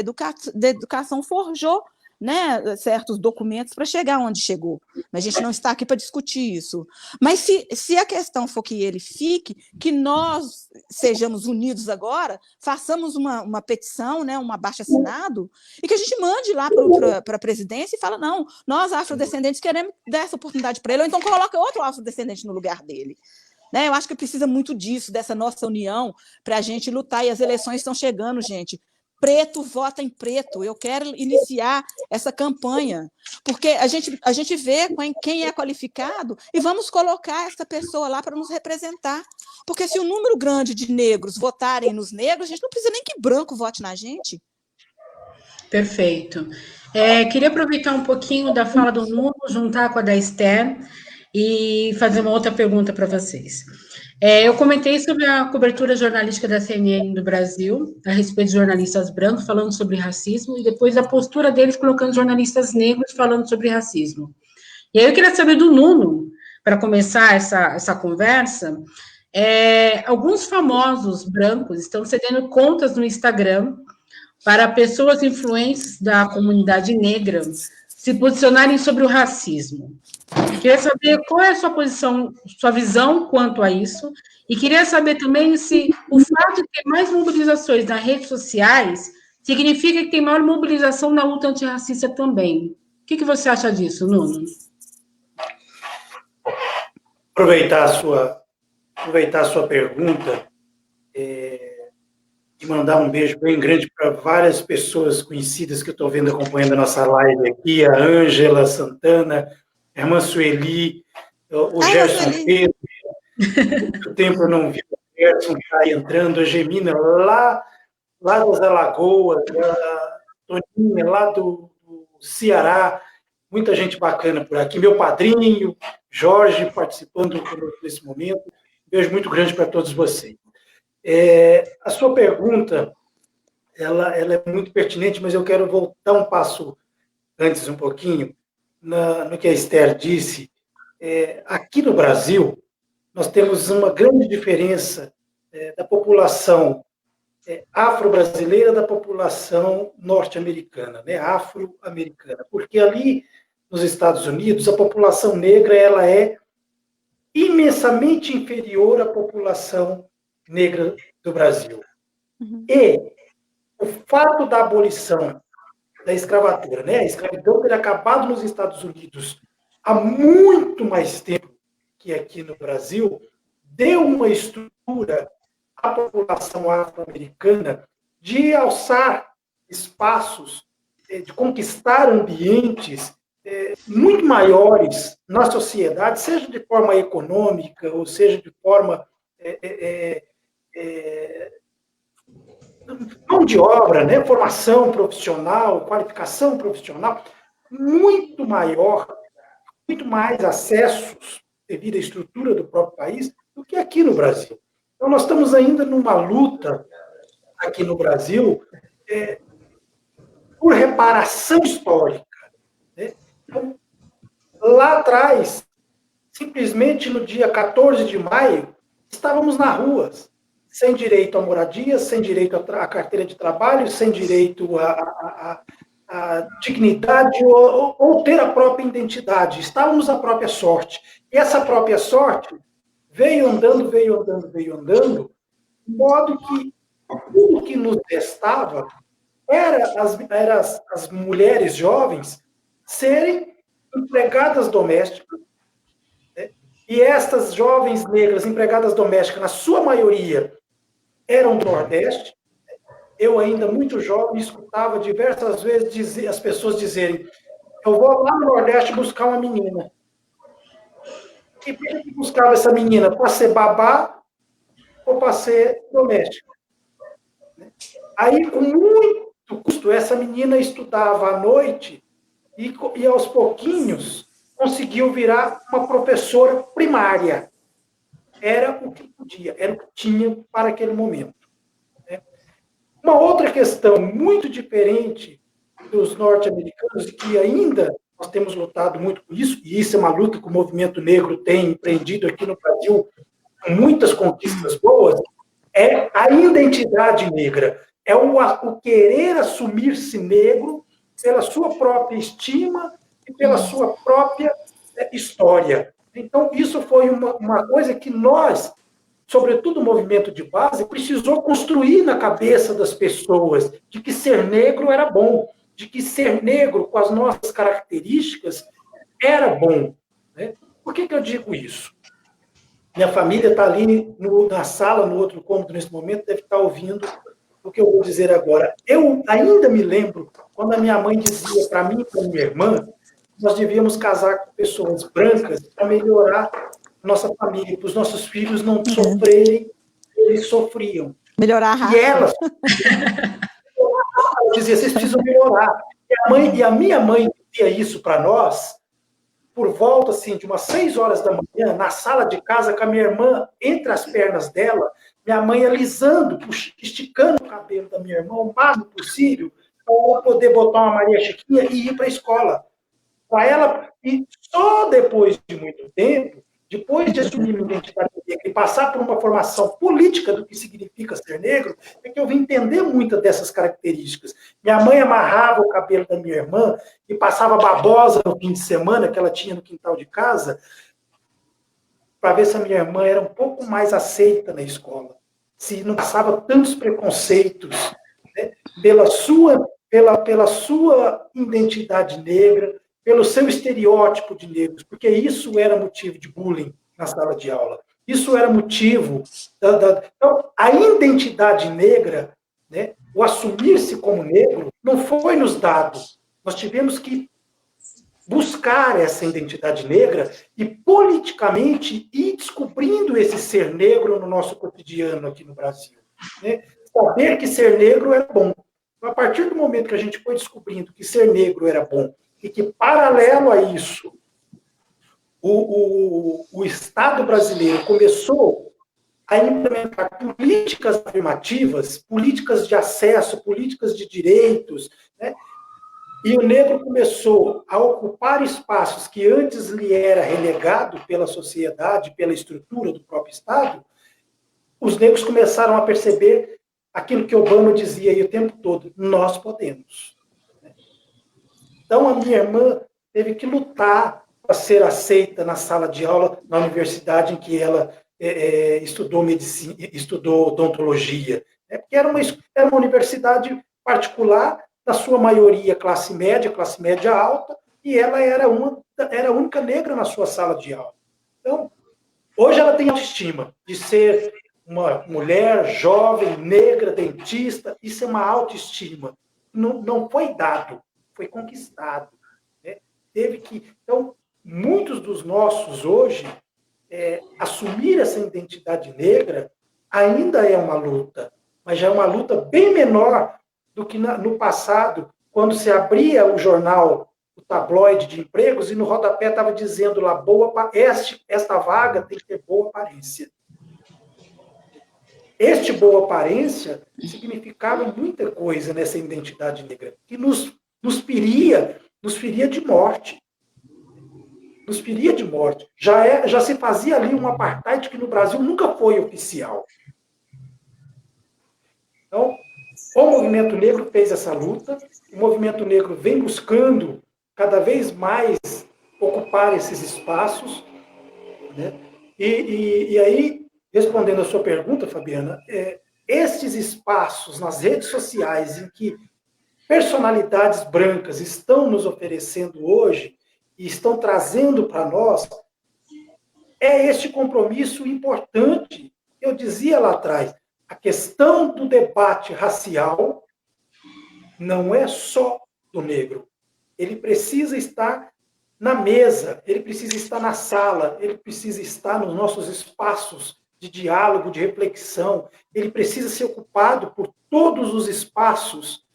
Educação forjou, né, certos documentos para chegar onde chegou. A gente não está aqui para discutir isso. Mas se a questão for que ele fique, que nós sejamos unidos agora, façamos uma petição, né, um abaixo-assinado, e que a gente mande lá para a presidência e fala, não, nós afrodescendentes queremos dar essa oportunidade para ele, ou então coloca outro afrodescendente no lugar dele. Né? Eu acho que precisa muito disso, dessa nossa união, para a gente lutar, e as eleições estão chegando, gente. Preto vota em preto. Eu quero iniciar essa campanha, porque a gente vê quem é qualificado e vamos colocar essa pessoa lá para nos representar. Porque se um número grande de negros votarem nos negros, a gente não precisa nem que branco vote na gente. Perfeito. Queria aproveitar um pouquinho da fala do Nuno, juntar com a da Esther e fazer uma outra pergunta para vocês. Eu comentei sobre a cobertura jornalística da CNN do Brasil, a respeito de jornalistas brancos falando sobre racismo, e depois a postura deles colocando jornalistas negros falando sobre racismo. E aí eu queria saber do Nuno, para começar essa conversa, alguns famosos brancos estão cedendo contas no Instagram para pessoas influentes da comunidade negra se posicionarem sobre o racismo. Queria saber qual é a sua posição, sua visão quanto a isso, e queria saber também se o fato de ter mais mobilizações nas redes sociais significa que tem maior mobilização na luta antirracista também. O que você acha disso, Nuno? Aproveitar a sua pergunta e mandar um beijo bem grande para várias pessoas conhecidas que eu estou vendo acompanhando a nossa live aqui, a Ângela Santana, a irmã Sueli, o Gerson Pedro, muito tempo eu não vi o Gerson já entrando, a Gemina lá das Alagoas, a Toninha lá do Ceará, muita gente bacana por aqui, meu padrinho, Jorge, participando nesse momento, um beijo muito grande para todos vocês. A sua pergunta, ela é muito pertinente, mas eu quero voltar um passo antes um pouquinho, no que a Esther disse. Aqui no Brasil, nós temos uma grande diferença da população afro-brasileira da população norte-americana, né, afro-americana, porque ali nos Estados Unidos, a população negra ela é imensamente inferior à população negra do Brasil. Uhum. E o fato da abolição da escravatura, né? A escravidão ter acabado nos Estados Unidos há muito mais tempo que aqui no Brasil, deu uma estrutura à população afro-americana de alçar espaços, de conquistar ambientes muito maiores na sociedade, seja de forma econômica, ou seja de forma mão de obra, né? Formação profissional, qualificação profissional, muito maior, muito mais acessos devido à estrutura do próprio país do que aqui no Brasil. Então, nós estamos ainda numa luta aqui no Brasil por reparação histórica. Né? Então, lá atrás, simplesmente no dia 14 de maio, estávamos nas ruas, sem direito à moradia, sem direito à carteira de trabalho, sem direito à dignidade ou ter a própria identidade. Estávamos à própria sorte. E essa própria sorte veio andando, de modo que tudo que nos restava era as mulheres jovens serem empregadas domésticas, né? E estas jovens negras empregadas domésticas, na sua maioria, eram do Nordeste. Eu, ainda muito jovem, escutava diversas vezes as pessoas dizerem: eu vou lá no Nordeste buscar uma menina. E por que buscava essa menina? Para ser babá ou para ser doméstica? Aí, com muito custo, essa menina estudava à noite e aos pouquinhos, conseguiu virar uma professora primária. Era o que podia, era o que tinha para aquele momento. Uma outra questão muito diferente dos norte-americanos, e que ainda nós temos lutado muito com isso, e isso é uma luta que o movimento negro tem empreendido aqui no Brasil, com muitas conquistas boas, é a identidade negra, é o querer assumir-se negro pela sua própria estima e pela sua própria história. Então, isso foi uma coisa que nós, sobretudo o movimento de base, precisou construir na cabeça das pessoas, de que ser negro era bom, de que ser negro, com as nossas características, era bom. Né? Por que eu digo isso? Minha família está ali na sala, no outro cômodo, nesse momento, deve estar ouvindo o que eu vou dizer agora. Eu ainda me lembro quando a minha mãe dizia para mim e para minha irmã, nós devíamos casar com pessoas brancas para melhorar nossa família, para os nossos filhos não sofrerem, eles sofriam. Melhorar a raça. E elas dizia, vocês precisam melhorar. E a minha mãe dizia isso para nós, por volta assim, de umas 6 horas da manhã, na sala de casa, com a minha irmã entre as pernas dela, minha mãe alisando, esticando o cabelo da minha irmã o máximo possível, para ela poder botar uma Maria Chiquinha e ir para a escola. Para ela, e só depois de muito tempo, depois de assumir uma identidade negra e passar por uma formação política do que significa ser negro, é que eu vim entender muitas dessas características. Minha mãe amarrava o cabelo da minha irmã e passava babosa no fim de semana que ela tinha no quintal de casa, para ver se a minha irmã era um pouco mais aceita na escola, se não passava tantos preconceitos, né, pela sua identidade negra, pelo seu estereótipo de negros, porque isso era motivo de bullying na sala de aula. Isso era motivo... Então, a identidade negra, né, o assumir-se como negro, não foi nos dado. Nós tivemos que buscar essa identidade negra e, politicamente, ir descobrindo esse ser negro no nosso cotidiano aqui no Brasil. Né? Saber que ser negro era bom. Então, a partir do momento que a gente foi descobrindo que ser negro era bom, e que, paralelo a isso, o Estado brasileiro começou a implementar políticas afirmativas, políticas de acesso, políticas de direitos, né? E o negro começou a ocupar espaços que antes lhe era relegado pela sociedade, pela estrutura do próprio Estado, os negros começaram a perceber aquilo que Obama dizia aí o tempo todo: nós podemos. Então, a minha irmã teve que lutar para ser aceita na sala de aula, na universidade em que ela estudou medicina, estudou odontologia. Porque era uma universidade particular, na sua maioria classe média alta, e ela era a única negra na sua sala de aula. Então, hoje ela tem autoestima de ser uma mulher jovem, negra, dentista. Isso é uma autoestima. Não foi dado. Foi conquistado. Né? Então, muitos dos nossos hoje, assumir essa identidade negra ainda é uma luta, mas já é uma luta bem menor do que no passado, quando se abria o jornal, o tabloide de empregos, e no rodapé estava dizendo lá, esta vaga tem que ter boa aparência. Este boa aparência significava muita coisa nessa identidade negra, que nos feria de morte. Nos feria de morte. Já se fazia ali um apartheid que no Brasil nunca foi oficial. Então, o movimento negro fez essa luta, o movimento negro vem buscando cada vez mais ocupar esses espaços, né? E aí, respondendo a sua pergunta, Fabiana, esses espaços nas redes sociais em que personalidades brancas estão nos oferecendo hoje e estão trazendo para nós, é este compromisso importante. Eu dizia lá atrás, a questão do debate racial não é só do negro. Ele precisa estar na mesa, ele precisa estar na sala, ele precisa estar nos nossos espaços de diálogo, de reflexão, ele precisa ser ocupado por todos os espaços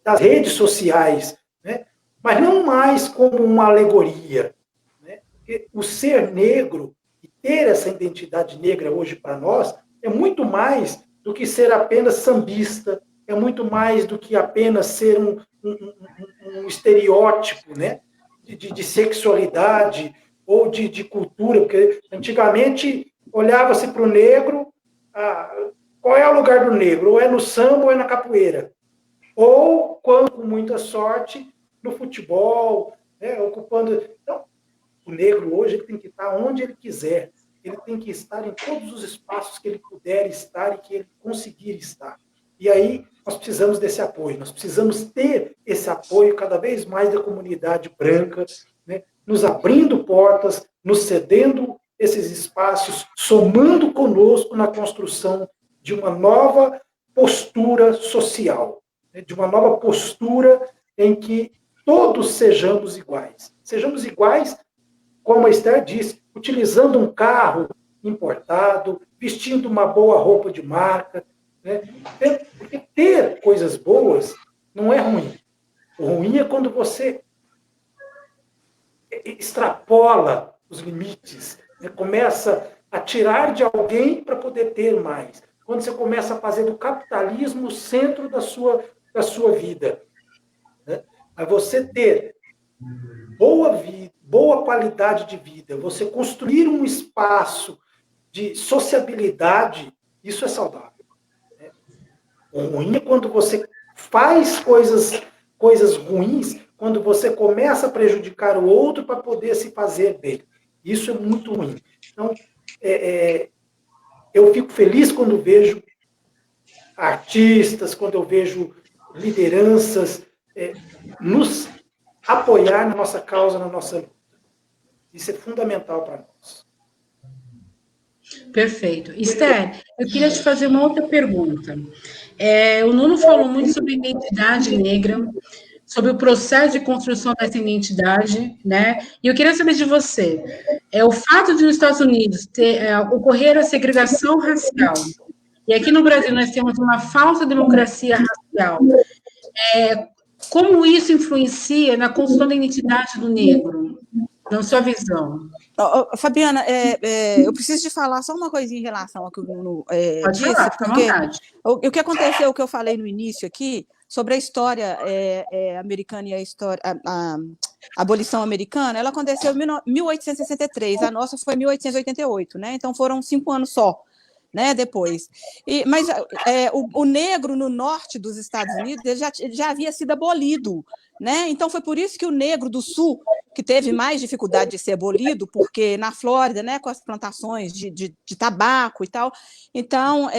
das redes sociais, né? Mas não mais como uma alegoria. Né? Porque o ser negro e ter essa identidade negra hoje para nós é muito mais do que ser apenas sambista, é muito mais do que apenas ser um estereótipo, né? De sexualidade ou de cultura, porque antigamente olhava-se para o negro, qual é o lugar do negro? Ou é no samba ou é na capoeira. Ou, quando com muita sorte, no futebol, né, ocupando... Então, o negro hoje ele tem que estar onde ele quiser, ele tem que estar em todos os espaços que ele puder estar e que ele conseguir estar. E aí nós precisamos desse apoio, nós precisamos ter esse apoio cada vez mais da comunidade branca, né, nos abrindo portas, nos cedendo esses espaços, somando conosco na construção de uma nova postura social, né, de uma nova postura em que todos sejamos iguais. Sejamos iguais, como a Esther disse, utilizando um carro importado, vestindo uma boa roupa de marca, né? Porque ter coisas boas não é ruim. O ruim é quando você extrapola os limites, né? Começa a tirar de alguém para poder ter mais. Quando você começa a fazer do capitalismo o centro da sua vida, né? A você ter boa vida, boa qualidade de vida, você construir um espaço de sociabilidade, isso é saudável. Né? O ruim é quando você faz coisas ruins, quando você começa a prejudicar o outro para poder se fazer bem. Isso é muito ruim. Então, eu fico feliz quando vejo artistas, quando eu vejo lideranças nos apoiar na nossa causa, na nossa luta. Isso é fundamental para nós. Perfeito. Esther, eu queria te fazer uma outra pergunta. O Nuno falou muito sobre identidade negra, sobre o processo de construção dessa identidade, né? E eu queria saber de você, o fato de nos Estados Unidos ocorrer a segregação racial, e aqui no Brasil nós temos uma falsa democracia racial, como isso influencia na construção da identidade do negro, na sua visão? Fabiana, eu preciso de falar só uma coisinha em relação ao que o Nuno disse, falar, porque o que aconteceu, o que eu falei no início aqui, sobre a história americana e a abolição americana, ela aconteceu em 1863, a nossa foi em 1888, né? Então foram 5 anos só. Né, depois. Mas o negro no norte dos Estados Unidos ele já havia sido abolido. Né? Então, foi por isso que o negro do sul, que teve mais dificuldade de ser abolido, porque na Flórida, né, com as plantações de tabaco e tal, então,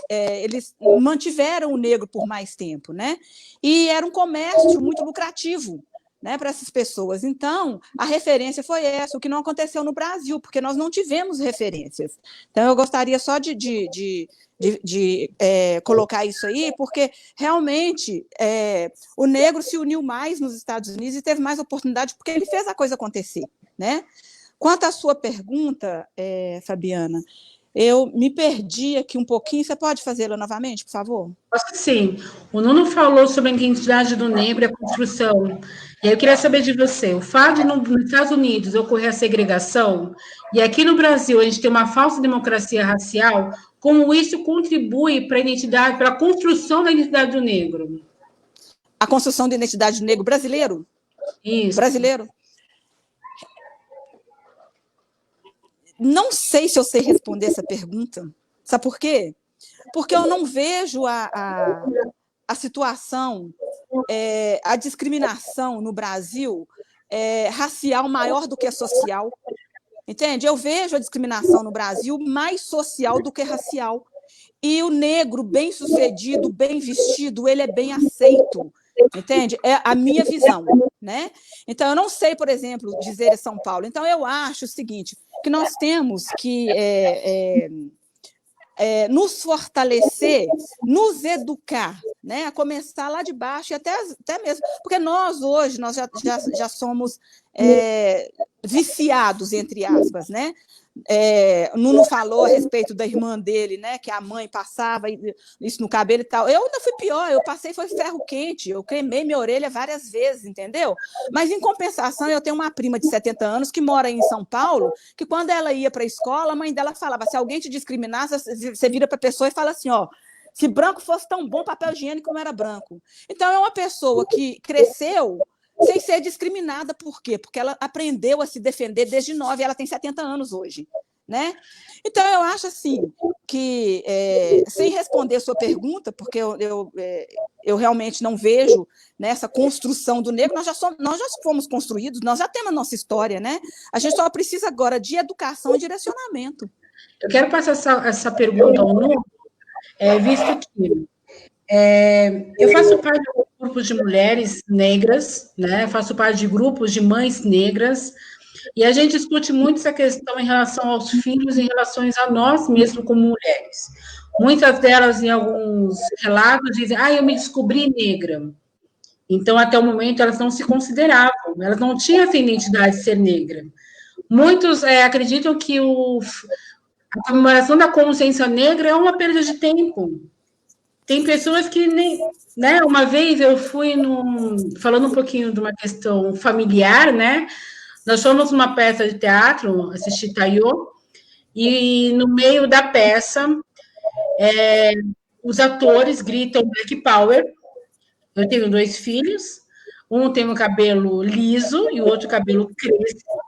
eles mantiveram o negro por mais tempo. Né? E era um comércio muito lucrativo, né, para essas pessoas. Então, a referência foi essa, o que não aconteceu no Brasil, porque nós não tivemos referências. Então, eu gostaria só de colocar isso aí, porque realmente o negro se uniu mais nos Estados Unidos e teve mais oportunidade, porque ele fez a coisa acontecer. Né? Quanto à sua pergunta, Fabiana, eu me perdi aqui um pouquinho. Você pode fazê-la novamente, por favor? Posso sim. O Nuno falou sobre a identidade do negro e a construção. E aí eu queria saber de você, o fato de nos Estados Unidos ocorrer a segregação, e aqui no Brasil a gente tem uma falsa democracia racial, como isso contribui para a identidade, para a construção da identidade do negro? A construção da identidade do negro brasileiro? Isso. Brasileiro? Não sei se eu sei responder essa pergunta. Sabe por quê? Porque eu não vejo a situação, a discriminação no Brasil racial maior do que social. Entende? Eu vejo a discriminação no Brasil mais social do que racial. E o negro bem-sucedido, bem vestido, ele é bem aceito. Entende? É a minha visão. Né? Então, eu não sei, por exemplo, dizer em São Paulo. Então, eu acho o seguinte, que nós temos que nos fortalecer, nos educar, né? A começar lá de baixo e até mesmo... Porque nós, hoje, nós já somos viciados, entre aspas, né? Nuno falou a respeito da irmã dele, né? Que a mãe passava isso no cabelo e tal. Eu ainda fui pior, eu passei foi ferro quente, eu queimei minha orelha várias vezes, entendeu? Mas, em compensação, eu tenho uma prima de 70 anos que mora em São Paulo, que quando ela ia para a escola, a mãe dela falava, se alguém te discriminar, você vira para a pessoa e fala assim, ó, Se branco fosse tão bom, papel higiênico não era branco. Então, é uma pessoa que cresceu sem ser discriminada. Por quê? Porque ela aprendeu a se defender desde 9, ela tem 70 anos hoje, né? Então, eu acho assim, que, sem responder a sua pergunta, porque eu realmente não vejo nessa construção do negro, nós já fomos construídos, nós já temos a nossa história, né? A gente só precisa agora de educação e direcionamento. Eu quero passar essa pergunta ao Nuno, visto que eu faço parte de um grupo de mulheres negras, né? Faço parte de grupos de mães negras, e a gente discute muito essa questão em relação aos filhos, em relação a nós mesmos como mulheres. Muitas delas, em alguns relatos, dizem, eu me descobri negra. Então, até o momento, elas não se consideravam, elas não tinham essa identidade de ser negra. Muitos acreditam que a comemoração da consciência negra é uma perda de tempo. Tem pessoas que nem... Né? Uma vez eu fui falando um pouquinho de uma questão familiar, né? Nós fomos numa peça de teatro, assistir Taiô, e no meio da peça, os atores gritam Black Power. Eu tenho 2 filhos, um tem o cabelo liso e o outro cabelo crespo.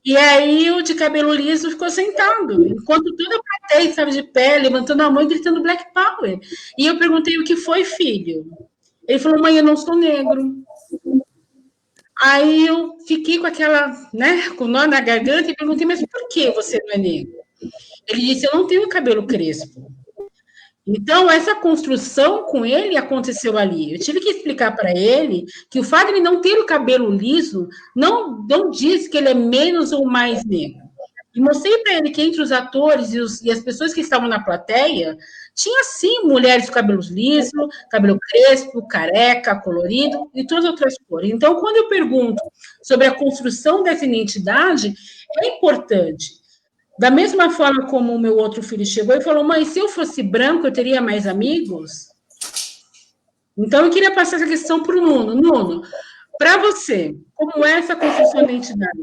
E aí o de cabelo liso ficou sentado, enquanto toda a plateia estava de pé, levantando a mão e gritando Black Power. E eu perguntei o que foi, filho? Ele falou, mãe, eu não sou negro. Aí eu fiquei com aquela, né, com nó na garganta e perguntei, mas por que você não é negro? Ele disse, eu não tenho cabelo crespo. Então, essa construção com ele aconteceu ali. Eu tive que explicar para ele que o fato de ele não ter o cabelo liso não diz que ele é menos ou mais negro. E mostrei para ele que entre os atores e as pessoas que estavam na plateia, tinha sim mulheres com cabelos lisos, cabelo crespo, careca, colorido e todas as outras cores. Então, quando eu pergunto sobre a construção dessa identidade, é importante. Da mesma forma como o meu outro filho chegou e falou, mãe, se eu fosse branco, eu teria mais amigos? Então, eu queria passar essa questão para o Nuno. Nuno, para você, como é essa construção da identidade?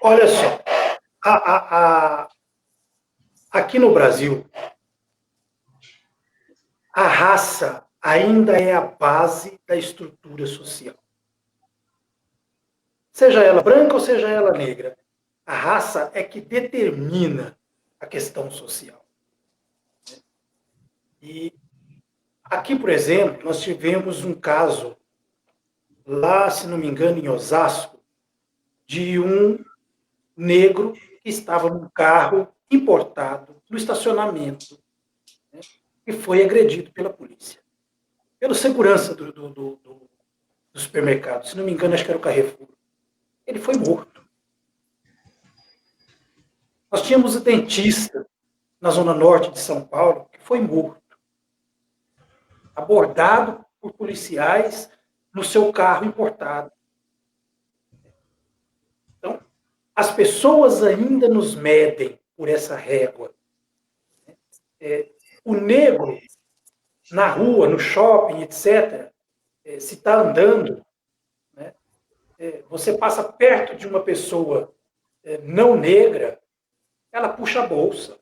Olha só, aqui no Brasil, a raça ainda é a base da estrutura social. Seja ela branca ou seja ela negra, a raça é que determina a questão social. E aqui, por exemplo, nós tivemos um caso lá, se não me engano, em Osasco, de um negro que estava num carro importado no estacionamento, né, e foi agredido pela polícia, pelo segurança do supermercado. Se não me engano, acho que era o Carrefour. Ele foi morto. Nós tínhamos um dentista na zona norte de São Paulo que foi morto, abordado por policiais no seu carro importado. Então, as pessoas ainda nos medem por essa régua. O negro, na rua, no shopping, etc., se está andando, né, você passa perto de uma pessoa não negra, ela puxa a bolsa.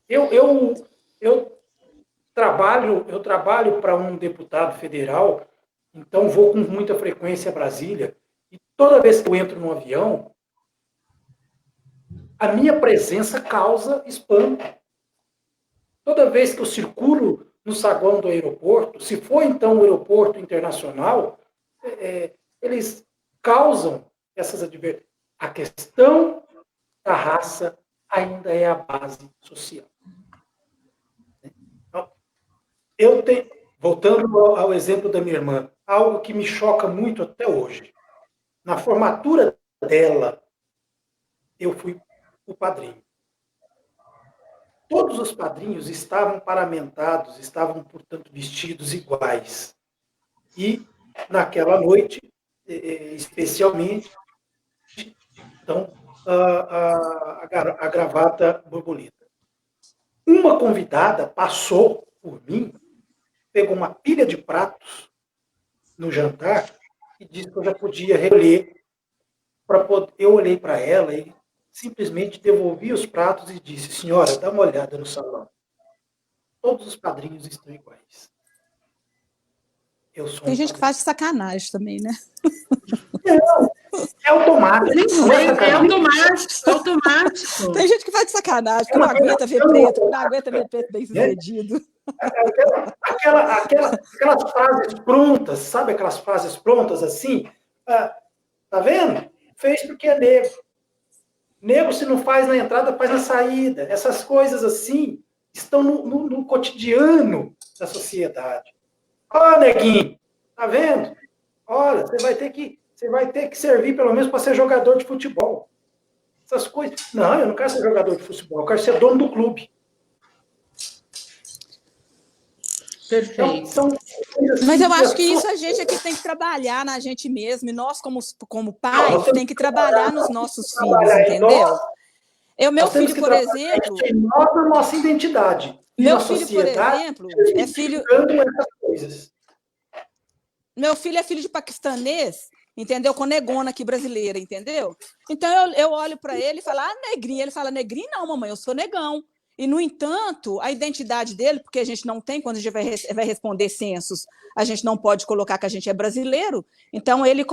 Eu trabalho para um deputado federal, então vou com muita frequência a Brasília, e toda vez que eu entro num avião, a minha presença causa espanto. Toda vez que eu circulo no saguão do aeroporto, se for então um aeroporto internacional, eles causam essas adversidades. A questão da raça ainda é a base social. Então, voltando ao exemplo da minha irmã, algo que me choca muito até hoje. Na formatura dela, eu fui o padrinho. Todos os padrinhos estavam paramentados, estavam, portanto, vestidos iguais. E, naquela noite, especialmente, então, a gravata borboleta. Uma convidada passou por mim, pegou uma pilha de pratos no jantar e disse que eu já podia recolher. Eu olhei para ela e simplesmente devolvi os pratos e disse: senhora, dá uma olhada no salão. Todos os padrinhos estão iguais. Eu sou Tem um gente que padrinho. faz de sacanagem também, né? Não, é automático. É automático. Tem gente que faz de sacanagem, que não aguenta ver preto, que não aguenta ver preto bem-sucedido. Aquelas frases prontas, sabe aquelas frases prontas assim? Tá vendo? Fez porque é negro. Negro, se não faz na entrada, faz na saída. Essas coisas assim estão no cotidiano da sociedade. Ó, neguinho, tá vendo? Olha, você vai ter que servir pelo menos para ser jogador de futebol. Essas coisas. Não, eu não quero ser jogador de futebol, eu quero ser dono do clube. Perfeito. Mas eu acho que isso a gente aqui tem que trabalhar na gente mesmo, e nós, como pais, tem que trabalhar nos nossos filhos, entendeu? Meu filho, por exemplo. Nós, a nossa identidade. Meu filho, por exemplo, é filho. Essas coisas. Meu filho é filho de paquistanês, entendeu? Com negona aqui brasileira, entendeu? Então eu olho para ele e falo, negrinho. Ele fala, negrinho não, mamãe, eu sou negão. E, no entanto, a identidade dele, porque a gente não tem, quando a gente vai responder censos, a gente não pode colocar que a gente é brasileiro, então ele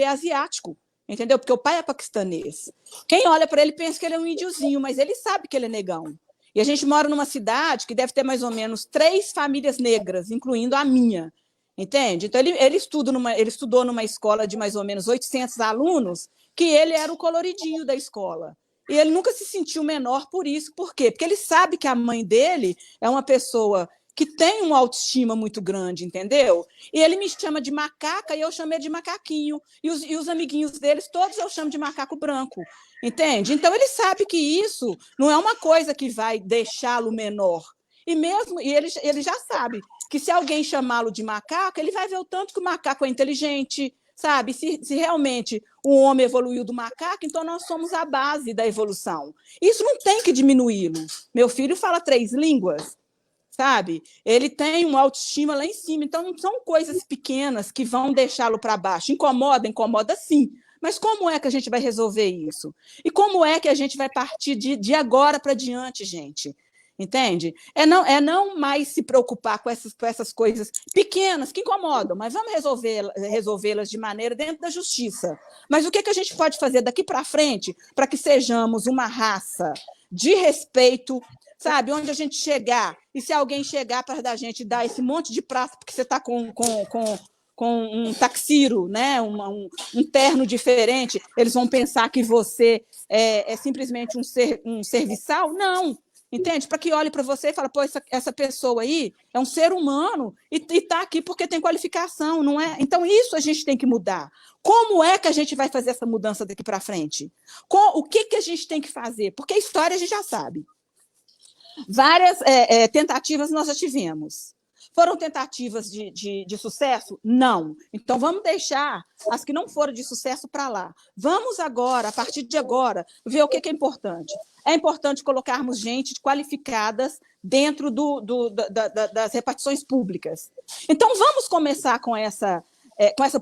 é asiático, entendeu? Porque o pai é paquistanês. Quem olha para ele pensa que ele é um índiozinho, mas ele sabe que ele é negão. E a gente mora numa cidade que deve ter mais ou menos 3 famílias negras, incluindo a minha, entende? Então, ele estudou numa escola de mais ou menos 800 alunos, que ele era o coloridinho da escola. E ele nunca se sentiu menor por isso. Por quê? Porque ele sabe que a mãe dele é uma pessoa que tem uma autoestima muito grande, entendeu? E ele me chama de macaca e eu chamo ele de macaquinho. E os amiguinhos deles, todos eu chamo de macaco branco, entende? Então, ele sabe que isso não é uma coisa que vai deixá-lo menor. E ele já sabe que se alguém chamá-lo de macaco, ele vai ver o tanto que o macaco é inteligente, sabe? Se realmente o homem evoluiu do macaco, então nós somos a base da evolução. Isso não tem que diminuí-lo. Meu filho fala 3 línguas, sabe? Ele tem uma autoestima lá em cima, então não são coisas pequenas que vão deixá-lo para baixo. Incomoda sim. Mas como é que a gente vai resolver isso? E como é que a gente vai partir de agora para diante, gente? Entende? É não mais se preocupar com essas coisas pequenas que incomodam, mas vamos resolvê-las de maneira dentro da justiça. Mas o que a gente pode fazer daqui para frente para que sejamos uma raça de respeito, sabe? Onde a gente chegar, e se alguém chegar para a gente dar esse monte de prato, porque você está com um taxiro, né? um terno diferente, eles vão pensar que você é simplesmente um serviçal? Não. Entende? Para que olhe para você e fale, pô, essa pessoa aí é um ser humano e está aqui porque tem qualificação, não é? Então, isso a gente tem que mudar. Como é que a gente vai fazer essa mudança daqui para frente? O que a gente tem que fazer? Porque a história a gente já sabe. Várias tentativas nós já tivemos. Foram tentativas de sucesso? Não. Então, vamos deixar as que não foram de sucesso para lá. Vamos agora, a partir de agora, ver o que é importante. É importante colocarmos gente qualificadas dentro das repartições públicas. Então, vamos começar com essa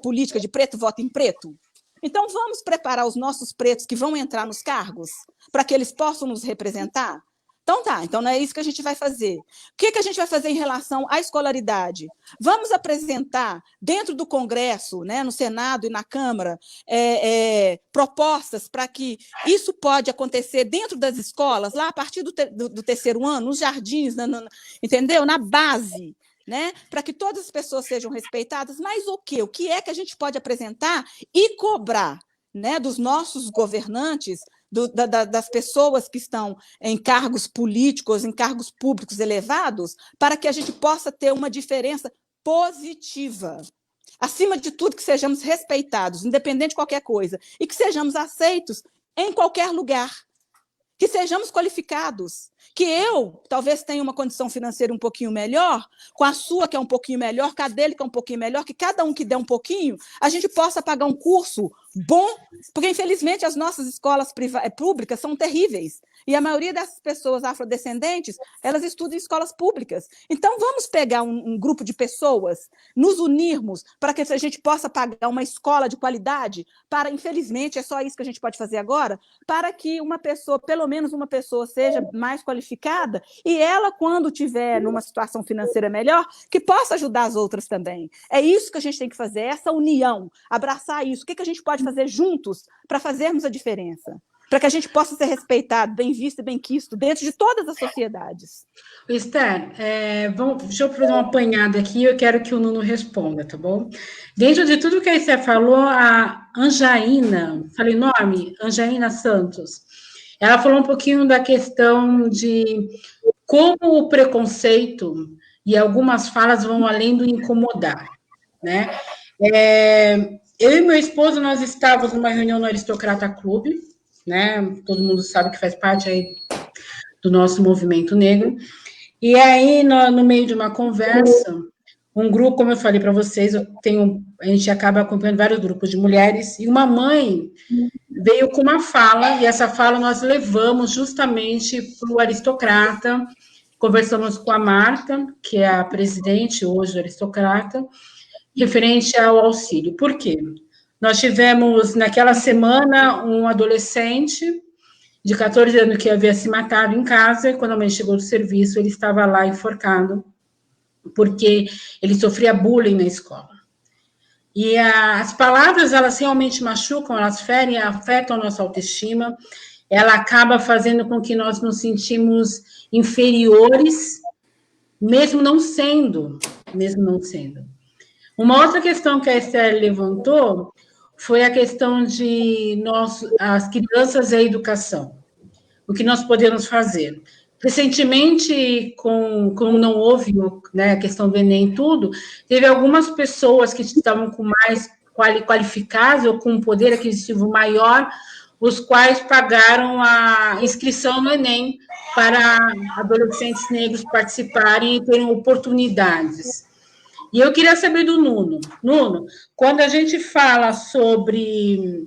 política de preto vota em preto? Então, vamos preparar os nossos pretos que vão entrar nos cargos para que eles possam nos representar? Então tá, então não é isso que a gente vai fazer. O que a gente vai fazer em relação à escolaridade? Vamos apresentar dentro do Congresso, né, no Senado e na Câmara, propostas para que isso pode acontecer dentro das escolas, lá a partir do 3º ano, nos jardins, entendeu? Na base, né? Para que todas as pessoas sejam respeitadas, mas o quê? O que é que a gente pode apresentar e cobrar, né, dos nossos governantes, das pessoas que estão em cargos políticos, em cargos públicos elevados, para que a gente possa ter uma diferença positiva. Acima de tudo, que sejamos respeitados, independente de qualquer coisa, e que sejamos aceitos em qualquer lugar, que sejamos qualificados, que eu talvez tenha uma condição financeira um pouquinho melhor, com a sua que é um pouquinho melhor, com a dele que é um pouquinho melhor, que cada um que der um pouquinho, a gente possa pagar um curso bom, porque infelizmente as nossas escolas públicas são terríveis. E a maioria dessas pessoas afrodescendentes, elas estudam em escolas públicas. Então, vamos pegar um grupo de pessoas, nos unirmos para que a gente possa pagar uma escola de qualidade, para, infelizmente, é só isso que a gente pode fazer agora, para que uma pessoa, pelo menos uma pessoa, seja mais qualificada e ela, quando tiver numa situação financeira melhor, que possa ajudar as outras também. É isso que a gente tem que fazer, essa união, abraçar isso. O que a gente pode fazer juntos para fazermos a diferença? Para que a gente possa ser respeitado, bem visto e bem quisto dentro de todas as sociedades. Esther, deixa eu fazer uma apanhada aqui e eu quero que o Nuno responda, tá bom? Dentro de tudo que a Esther falou, a Anjaína, falei nome? Anjaína Santos, ela falou um pouquinho da questão de como o preconceito e algumas falas vão além do incomodar, né? Eu e meu esposo, nós estávamos numa reunião no Aristocrata Clube, né? Todo mundo sabe que faz parte aí do nosso movimento negro. E aí, no meio de uma conversa, um grupo, como eu falei para vocês, a gente acaba acompanhando vários grupos de mulheres, e uma mãe veio com uma fala, e essa fala nós levamos justamente para o Aristocrata, conversamos com a Marta, que é a presidente hoje do Aristocrata, referente ao auxílio. Por quê? Nós tivemos, naquela semana, um adolescente de 14 anos que havia se matado em casa, e quando a mãe chegou do serviço, ele estava lá enforcado, porque ele sofria bullying na escola. E as palavras, elas realmente machucam, elas ferem, afetam a nossa autoestima, ela acaba fazendo com que nós nos sentimos inferiores, mesmo não sendo. Uma outra questão que a Esther levantou foi a questão de as crianças e a educação. O que nós podemos fazer? Recentemente, como não houve, né, a questão do Enem e tudo, teve algumas pessoas que estavam com mais qualificadas ou com um poder aquisitivo maior, os quais pagaram a inscrição no Enem para adolescentes negros participarem e terem oportunidades. E eu queria saber do Nuno. Nuno, quando a gente fala sobre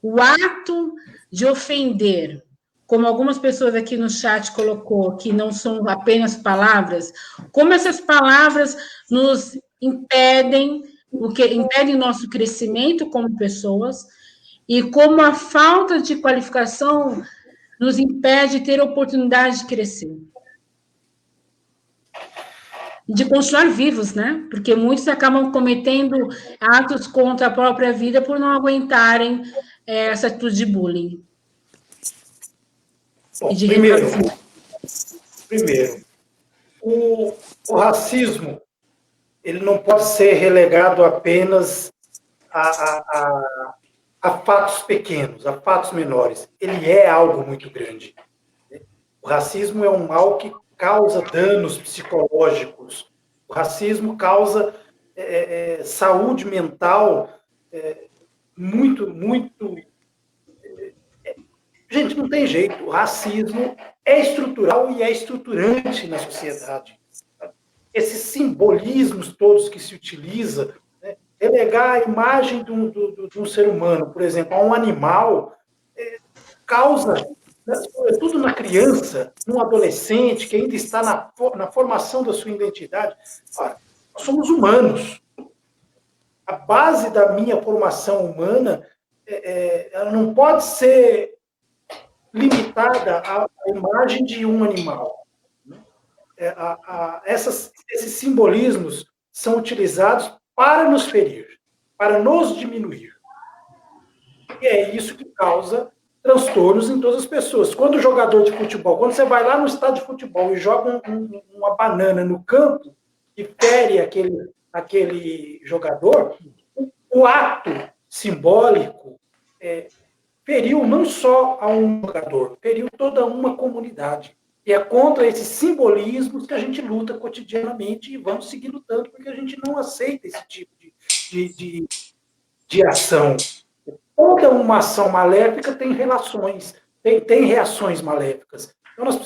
o ato de ofender, como algumas pessoas aqui no chat colocou, que não são apenas palavras, como essas palavras nos impedem nosso crescimento como pessoas, e como a falta de qualificação nos impede de ter oportunidade de crescer. De continuar vivos, né? Porque muitos acabam cometendo atos contra a própria vida por não aguentarem essa atitude de bullying. Bom, primeiro, o racismo, ele não pode ser relegado apenas a fatos pequenos, a fatos menores. Ele é algo muito grande. O racismo é um mal que causa danos psicológicos. O racismo causa saúde mental muito. Gente, não tem jeito. O racismo é estrutural e é estruturante na sociedade. Esses simbolismos todos que se utiliza, né, relegar a imagem de um ser humano, por exemplo, a um animal, causa, sobretudo na criança, no adolescente, que ainda está na formação da sua identidade. Olha, nós somos humanos. A base da minha formação humana ela não pode ser limitada à imagem de um animal. Esses simbolismos são utilizados para nos ferir, para nos diminuir. E é isso que causa transtornos em todas as pessoas. Quando o jogador de futebol, quando você vai lá no estádio de futebol e joga uma banana no campo e fere aquele jogador, o ato simbólico feriu não só a um jogador, feriu toda uma comunidade. E é contra esses simbolismos que a gente luta cotidianamente e vamos seguir lutando, porque a gente não aceita esse tipo de ação. Toda uma ação maléfica tem tem reações maléficas. Então, nós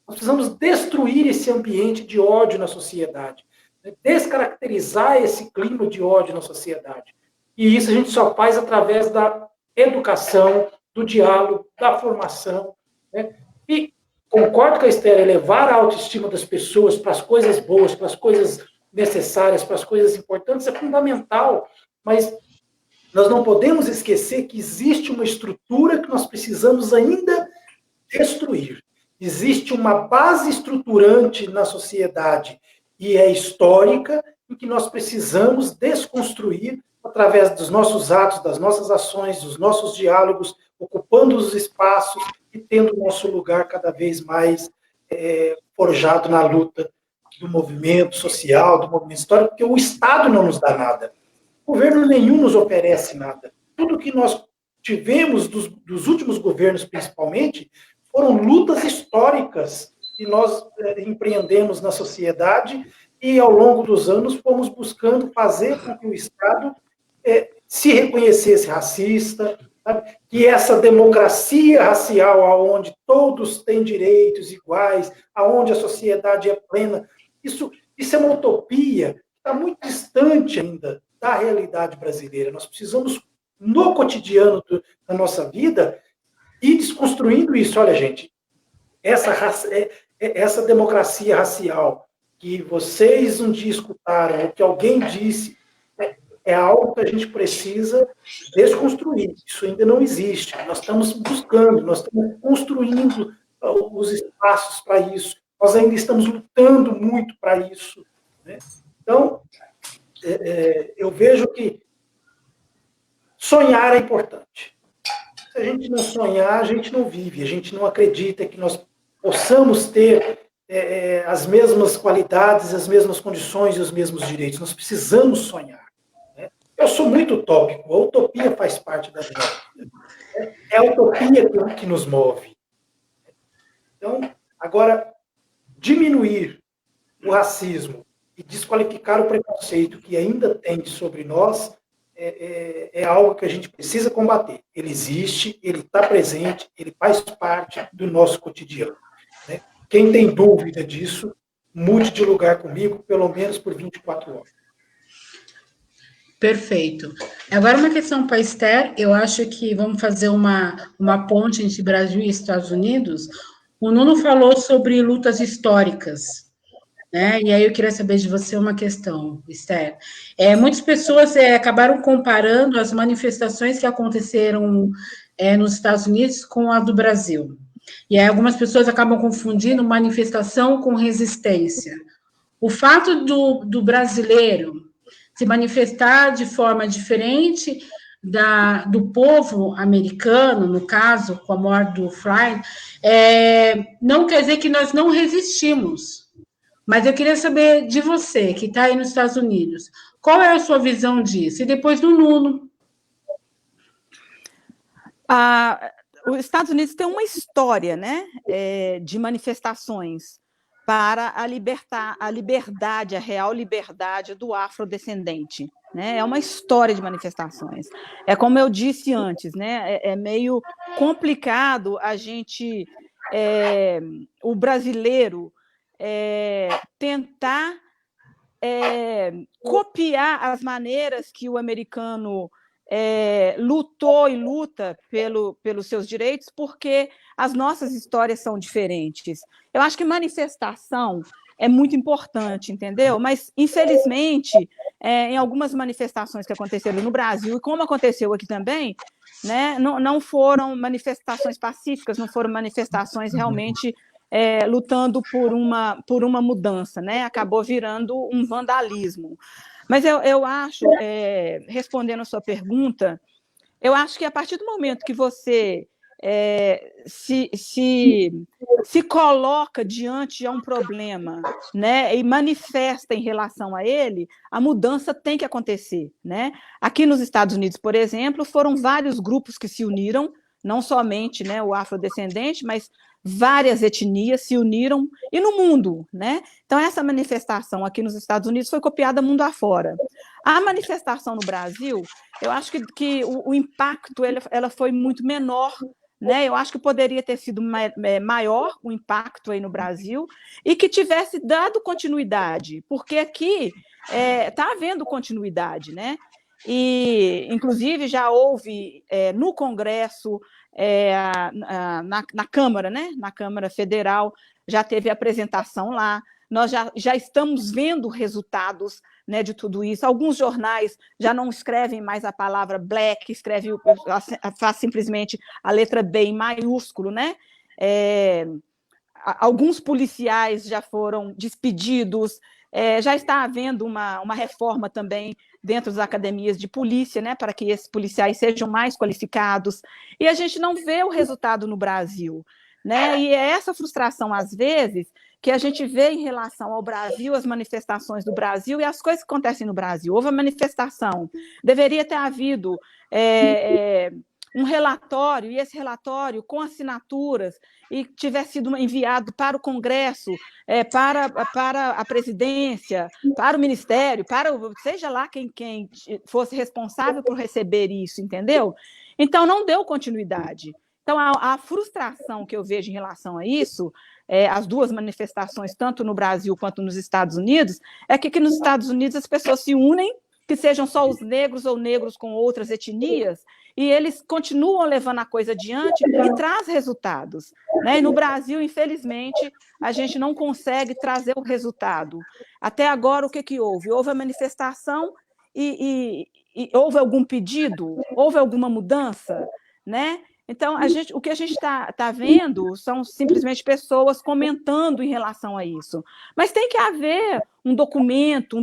precisamos destruir esse ambiente de ódio na sociedade, descaracterizar esse clima de ódio na sociedade. E isso a gente só faz através da educação, do diálogo, da formação, né? E concordo com a Esther, elevar a autoestima das pessoas para as coisas boas, para as coisas necessárias, para as coisas importantes, é fundamental, mas nós não podemos esquecer que existe uma estrutura que nós precisamos ainda destruir. Existe uma base estruturante na sociedade, e é histórica, em que nós precisamos desconstruir através dos nossos atos, das nossas ações, dos nossos diálogos, ocupando os espaços e tendo o nosso lugar cada vez mais forjado na luta do movimento social, do movimento histórico, porque o Estado não nos dá nada. Governo nenhum nos oferece nada. Tudo que nós tivemos dos últimos governos, principalmente, foram lutas históricas que nós empreendemos na sociedade e, ao longo dos anos, fomos buscando fazer com que o Estado se reconhecesse racista, sabe? Que essa democracia racial, onde todos têm direitos iguais, onde a sociedade é plena, isso é uma utopia, está muito distante ainda da realidade brasileira. Nós precisamos, no cotidiano da nossa vida, ir desconstruindo isso. Olha, gente, essa democracia racial que vocês um dia escutaram, ou que alguém disse, é algo que a gente precisa desconstruir. Isso ainda não existe. Nós estamos buscando, nós estamos construindo os espaços para isso. Nós ainda estamos lutando muito para isso, né? Então, eu vejo que sonhar é importante. Se a gente não sonhar, a gente não vive, a gente não acredita que nós possamos ter as mesmas qualidades, as mesmas condições e os mesmos direitos. Nós precisamos sonhar, né? Eu sou muito utópico, a utopia faz parte da vida. É a utopia que nos move. Então, agora, diminuir o racismo e desqualificar o preconceito que ainda tem sobre nós é algo que a gente precisa combater. Ele existe, ele está presente, ele faz parte do nosso cotidiano, né? Quem tem dúvida disso, mude de lugar comigo, pelo menos por 24 horas. Perfeito. Agora, uma questão para a Esther, eu acho que vamos fazer uma ponte entre Brasil e Estados Unidos. O Nuno falou sobre lutas históricas, né? E aí eu queria saber de você uma questão, Esther. Muitas pessoas acabaram comparando as manifestações que aconteceram nos Estados Unidos com a do Brasil. E aí algumas pessoas acabam confundindo manifestação com resistência. O fato do brasileiro se manifestar de forma diferente do povo americano, no caso, com a morte do Floyd, não quer dizer que nós não resistimos. Mas eu queria saber de você, que está aí nos Estados Unidos, qual é a sua visão disso? E depois do Nuno. Os Estados Unidos tem uma história, né, de manifestações para a liberdade, a real liberdade do afrodescendente, né? É uma história de manifestações. É como eu disse antes, né? É meio complicado a gente, o brasileiro, tentar copiar as maneiras que o americano lutou e luta pelos seus direitos, porque as nossas histórias são diferentes. Eu acho que manifestação é muito importante, entendeu? Mas, infelizmente, em algumas manifestações que aconteceram no Brasil, e como aconteceu aqui também, né, não foram manifestações pacíficas, não foram manifestações realmente lutando por uma mudança, né? Acabou virando um vandalismo. Mas eu acho, respondendo a sua pergunta, eu acho que a partir do momento que você se coloca diante de um problema, né, e manifesta em relação a ele, a mudança tem que acontecer, né? Aqui nos Estados Unidos, por exemplo, foram vários grupos que se uniram, não somente, né, o afrodescendente, mas várias etnias se uniram, e no mundo, né? Então, essa manifestação aqui nos Estados Unidos foi copiada mundo afora. A manifestação no Brasil, eu acho que o impacto ela foi muito menor, né? Eu acho que poderia ter sido maior o impacto aí no Brasil e que tivesse dado continuidade, porque aqui está havendo continuidade, né? e, inclusive, já houve no Congresso, na Câmara, né? Na Câmara Federal, já teve apresentação lá. Nós já estamos vendo resultados, né, de tudo isso. Alguns jornais já não escrevem mais a palavra black, faz simplesmente a letra B em maiúsculo, né? Alguns policiais já foram despedidos, já está havendo uma reforma também dentro das academias de polícia, né, para que esses policiais sejam mais qualificados, e a gente não vê o resultado no Brasil, né? E é essa frustração, às vezes, que a gente vê em relação ao Brasil, as manifestações do Brasil e as coisas que acontecem no Brasil. Houve a manifestação, deveria ter havido um relatório, e esse relatório com assinaturas, e tivesse sido enviado para o Congresso, para a presidência, para o Ministério, seja lá quem fosse responsável por receber isso, entendeu? Então, não deu continuidade. Então, a frustração que eu vejo em relação a isso, as duas manifestações, tanto no Brasil quanto nos Estados Unidos, é que nos Estados Unidos as pessoas se unem, que sejam só os negros ou negros com outras etnias, e eles continuam levando a coisa adiante e traz resultados, né? E no Brasil, infelizmente, a gente não consegue trazer o resultado. Até agora, o que houve? Houve a manifestação e houve algum pedido? Houve alguma mudança, né? Então, o que a gente está vendo são simplesmente pessoas comentando em relação a isso. Mas tem que haver um documento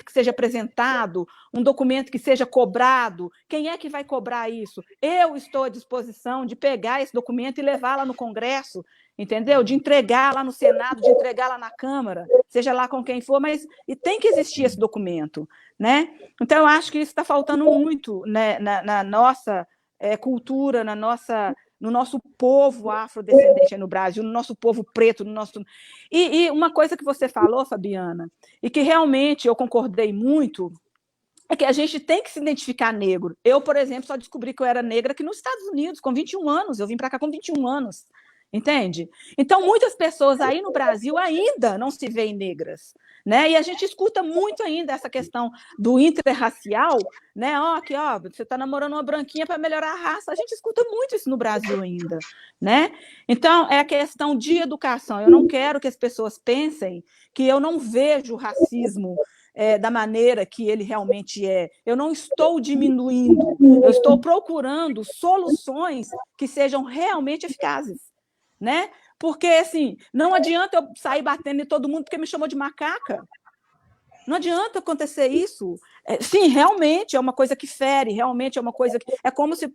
que seja apresentado, um documento que seja cobrado. Quem é que vai cobrar isso? Eu estou à disposição de pegar esse documento e levar lá no Congresso, entendeu? De entregar lá no Senado, de entregar lá na Câmara, seja lá com quem for, mas e tem que existir esse documento, né? Então, eu acho que isso está faltando muito, né, na nossa cultura, no nosso povo afrodescendente no Brasil, no nosso povo preto, E uma coisa que você falou, Fabiana, e que realmente eu concordei muito, é que a gente tem que se identificar negro. Eu, por exemplo, só descobri que eu era negra aqui nos Estados Unidos, com 21 anos. Eu vim para cá com 21 anos, entende? Então, muitas pessoas aí no Brasil ainda não se veem negras, né? E a gente escuta muito ainda essa questão do interracial, né? Você está namorando uma branquinha para melhorar a raça. A gente escuta muito isso no Brasil ainda, né? Então, é a questão de educação. Eu não quero que as pessoas pensem que eu não vejo o racismo da maneira que ele realmente é. Eu não estou diminuindo, eu estou procurando soluções que sejam realmente eficazes, né? Porque, assim, não adianta eu sair batendo em todo mundo porque me chamou de macaca. Não adianta acontecer isso. Sim, realmente é uma coisa que fere, realmente é uma coisa que... É como se...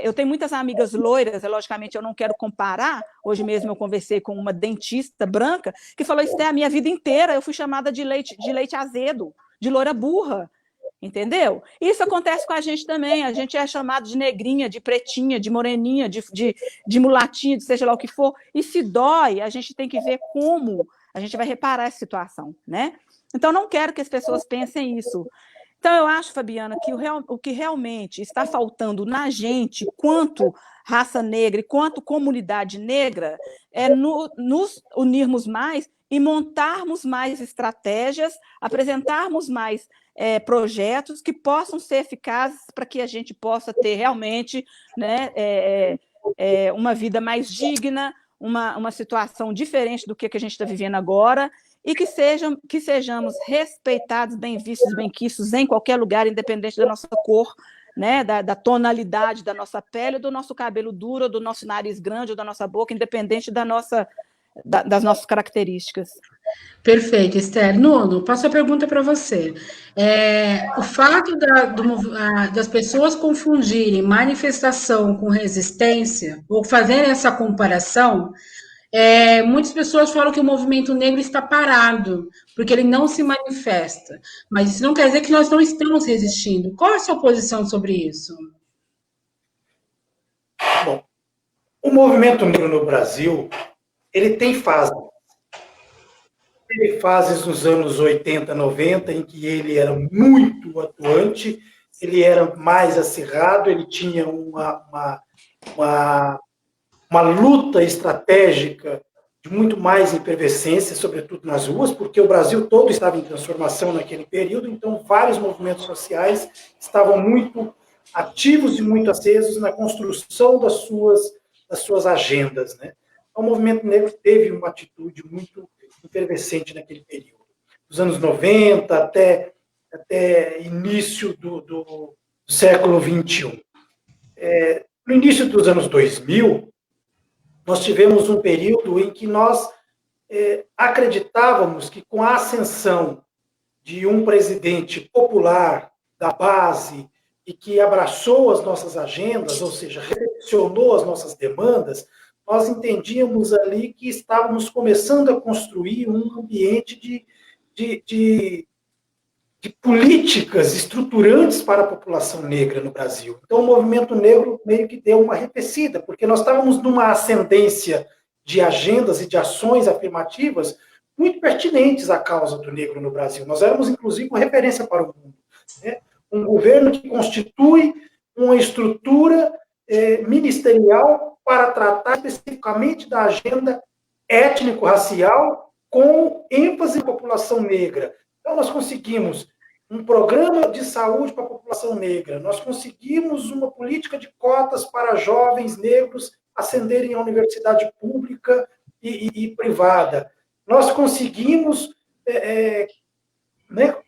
eu tenho muitas amigas loiras, logicamente eu não quero comparar. Hoje mesmo eu conversei com uma dentista branca que falou: isso é a minha vida inteira, eu fui chamada de leite azedo, de loira burra. Entendeu? Isso acontece com a gente também. A gente é chamado de negrinha, de pretinha, de moreninha, de mulatinha, de seja lá o que for. E se dói, a gente tem que ver como a gente vai reparar essa situação, né? Então, não quero que as pessoas pensem isso. Então, eu acho, Fabiana, que o que realmente está faltando na gente, quanto raça negra e quanto comunidade negra, é nos unirmos mais e montarmos mais estratégias, apresentarmos mais projetos que possam ser eficazes para que a gente possa ter realmente, né, uma vida mais digna, uma situação diferente do que a gente está vivendo agora, e que sejamos respeitados, bem vistos, bem quistos em qualquer lugar, independente da nossa cor, né, da tonalidade da nossa pele, do nosso cabelo duro, ou do nosso nariz grande, ou da nossa boca, independente das nossas características. Perfeito, Esther. Nuno, passo a pergunta para você. O fato das pessoas confundirem manifestação com resistência, ou fazerem essa comparação, muitas pessoas falam que o movimento negro está parado, porque ele não se manifesta. Mas isso não quer dizer que nós não estamos resistindo. Qual é a sua posição sobre isso? Bom, o movimento negro no Brasil, ele tem fases. Teve fases nos anos 80, 90, em que ele era muito atuante, ele era mais acirrado, ele tinha uma luta estratégica muito mais efervescência, sobretudo nas ruas, porque o Brasil todo estava em transformação naquele período, então vários movimentos sociais estavam muito ativos e muito acesos na construção das suas agendas, né? O movimento negro teve uma atitude muito efervescente naquele período. Dos anos 90 até início do século XXI. No início dos anos 2000, nós tivemos um período em que nós acreditávamos que com a ascensão de um presidente popular da base e que abraçou as nossas agendas, ou seja, recepcionou as nossas demandas, nós entendíamos ali que estávamos começando a construir um ambiente de políticas estruturantes para a população negra no Brasil. Então, o movimento negro meio que deu uma arrefecida, porque nós estávamos numa ascendência de agendas e de ações afirmativas muito pertinentes à causa do negro no Brasil. Nós éramos, inclusive, uma referência para o mundo, né? Um governo que constitui uma estrutura ministerial para tratar especificamente da agenda étnico-racial com ênfase na população negra. Então, nós conseguimos um programa de saúde para a população negra, nós conseguimos uma política de cotas para jovens negros ascenderem à universidade pública e privada, nós conseguimos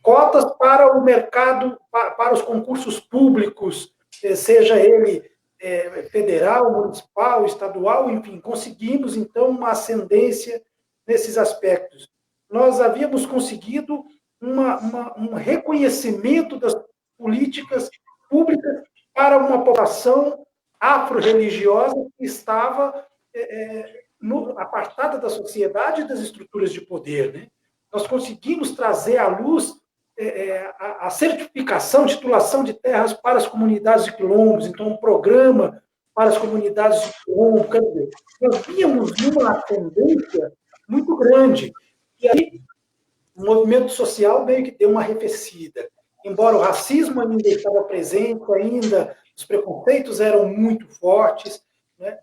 cotas para o mercado, para os concursos públicos, seja ele federal, municipal, estadual, enfim, conseguimos, então, uma ascendência nesses aspectos. Nós havíamos conseguido um reconhecimento das políticas públicas para uma população afro-religiosa que estava apartada da sociedade e das estruturas de poder, né? Nós conseguimos trazer à luz a certificação, titulação de terras para as comunidades de quilombos, então um programa para as comunidades de quilombos, quer dizer, nós vínhamos numa tendência muito grande. E aí, o movimento social meio que deu uma arrefecida. Embora o racismo ainda estava presente, ainda os preconceitos eram muito fortes, né?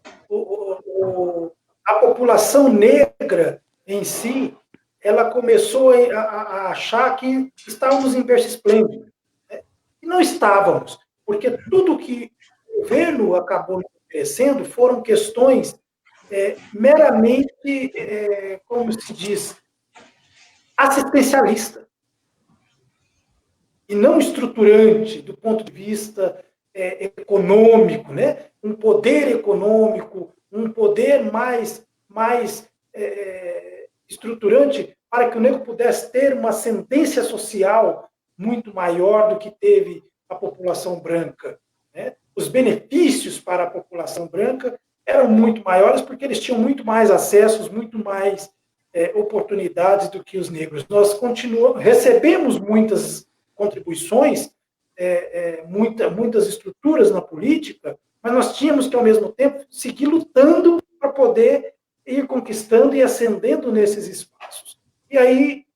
A população negra em si, ela começou a achar que estávamos em berço esplêndido, né? E não estávamos, porque tudo que o governo acabou oferecendo foram questões meramente, como se diz, assistencialista, e não estruturante do ponto de vista econômico, né? Um poder econômico, um poder mais estruturante para que o negro pudesse ter uma ascendência social muito maior do que teve a população branca, né? Os benefícios para a população branca eram muito maiores porque eles tinham muito mais acessos, muito mais oportunidades do que os negros. Nós recebemos muitas contribuições, muitas estruturas na política, mas nós tínhamos que, ao mesmo tempo, seguir lutando para poder ir conquistando e ascendendo nesses espaços. E aí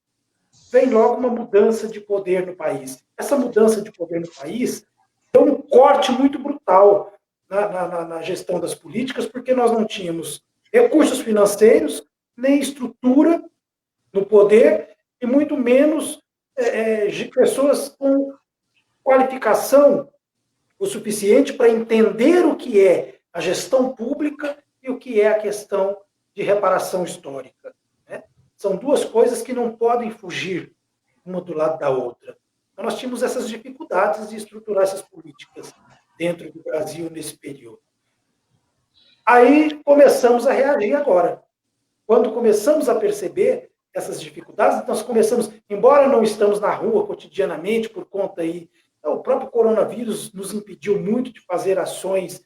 vem logo uma mudança de poder no país. Essa mudança de poder no país deu um corte muito brutal na gestão das políticas, porque nós não tínhamos recursos financeiros, nem estrutura no poder, e muito menos pessoas com qualificação o suficiente para entender o que é a gestão pública e o que é a questão de reparação histórica, né? São duas coisas que não podem fugir uma do lado da outra. Então, nós tínhamos essas dificuldades de estruturar essas políticas dentro do Brasil nesse período. Aí começamos a reagir agora. Quando começamos a perceber essas dificuldades, nós começamos, embora não estamos na rua cotidianamente por conta aí, o próprio coronavírus nos impediu muito de fazer ações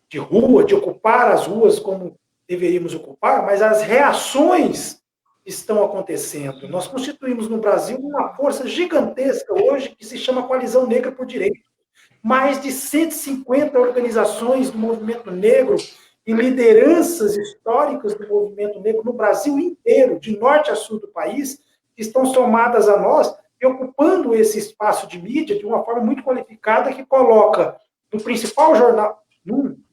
de rua, de ocupar as ruas como deveríamos ocupar, mas as reações estão acontecendo. Nós constituímos no Brasil uma força gigantesca hoje que se chama Coalizão Negra por Direito. Mais de 150 organizações do movimento negro e lideranças históricas do movimento negro no Brasil inteiro, de norte a sul do país, que estão somadas a nós e ocupando esse espaço de mídia de uma forma muito qualificada que coloca no principal jornal,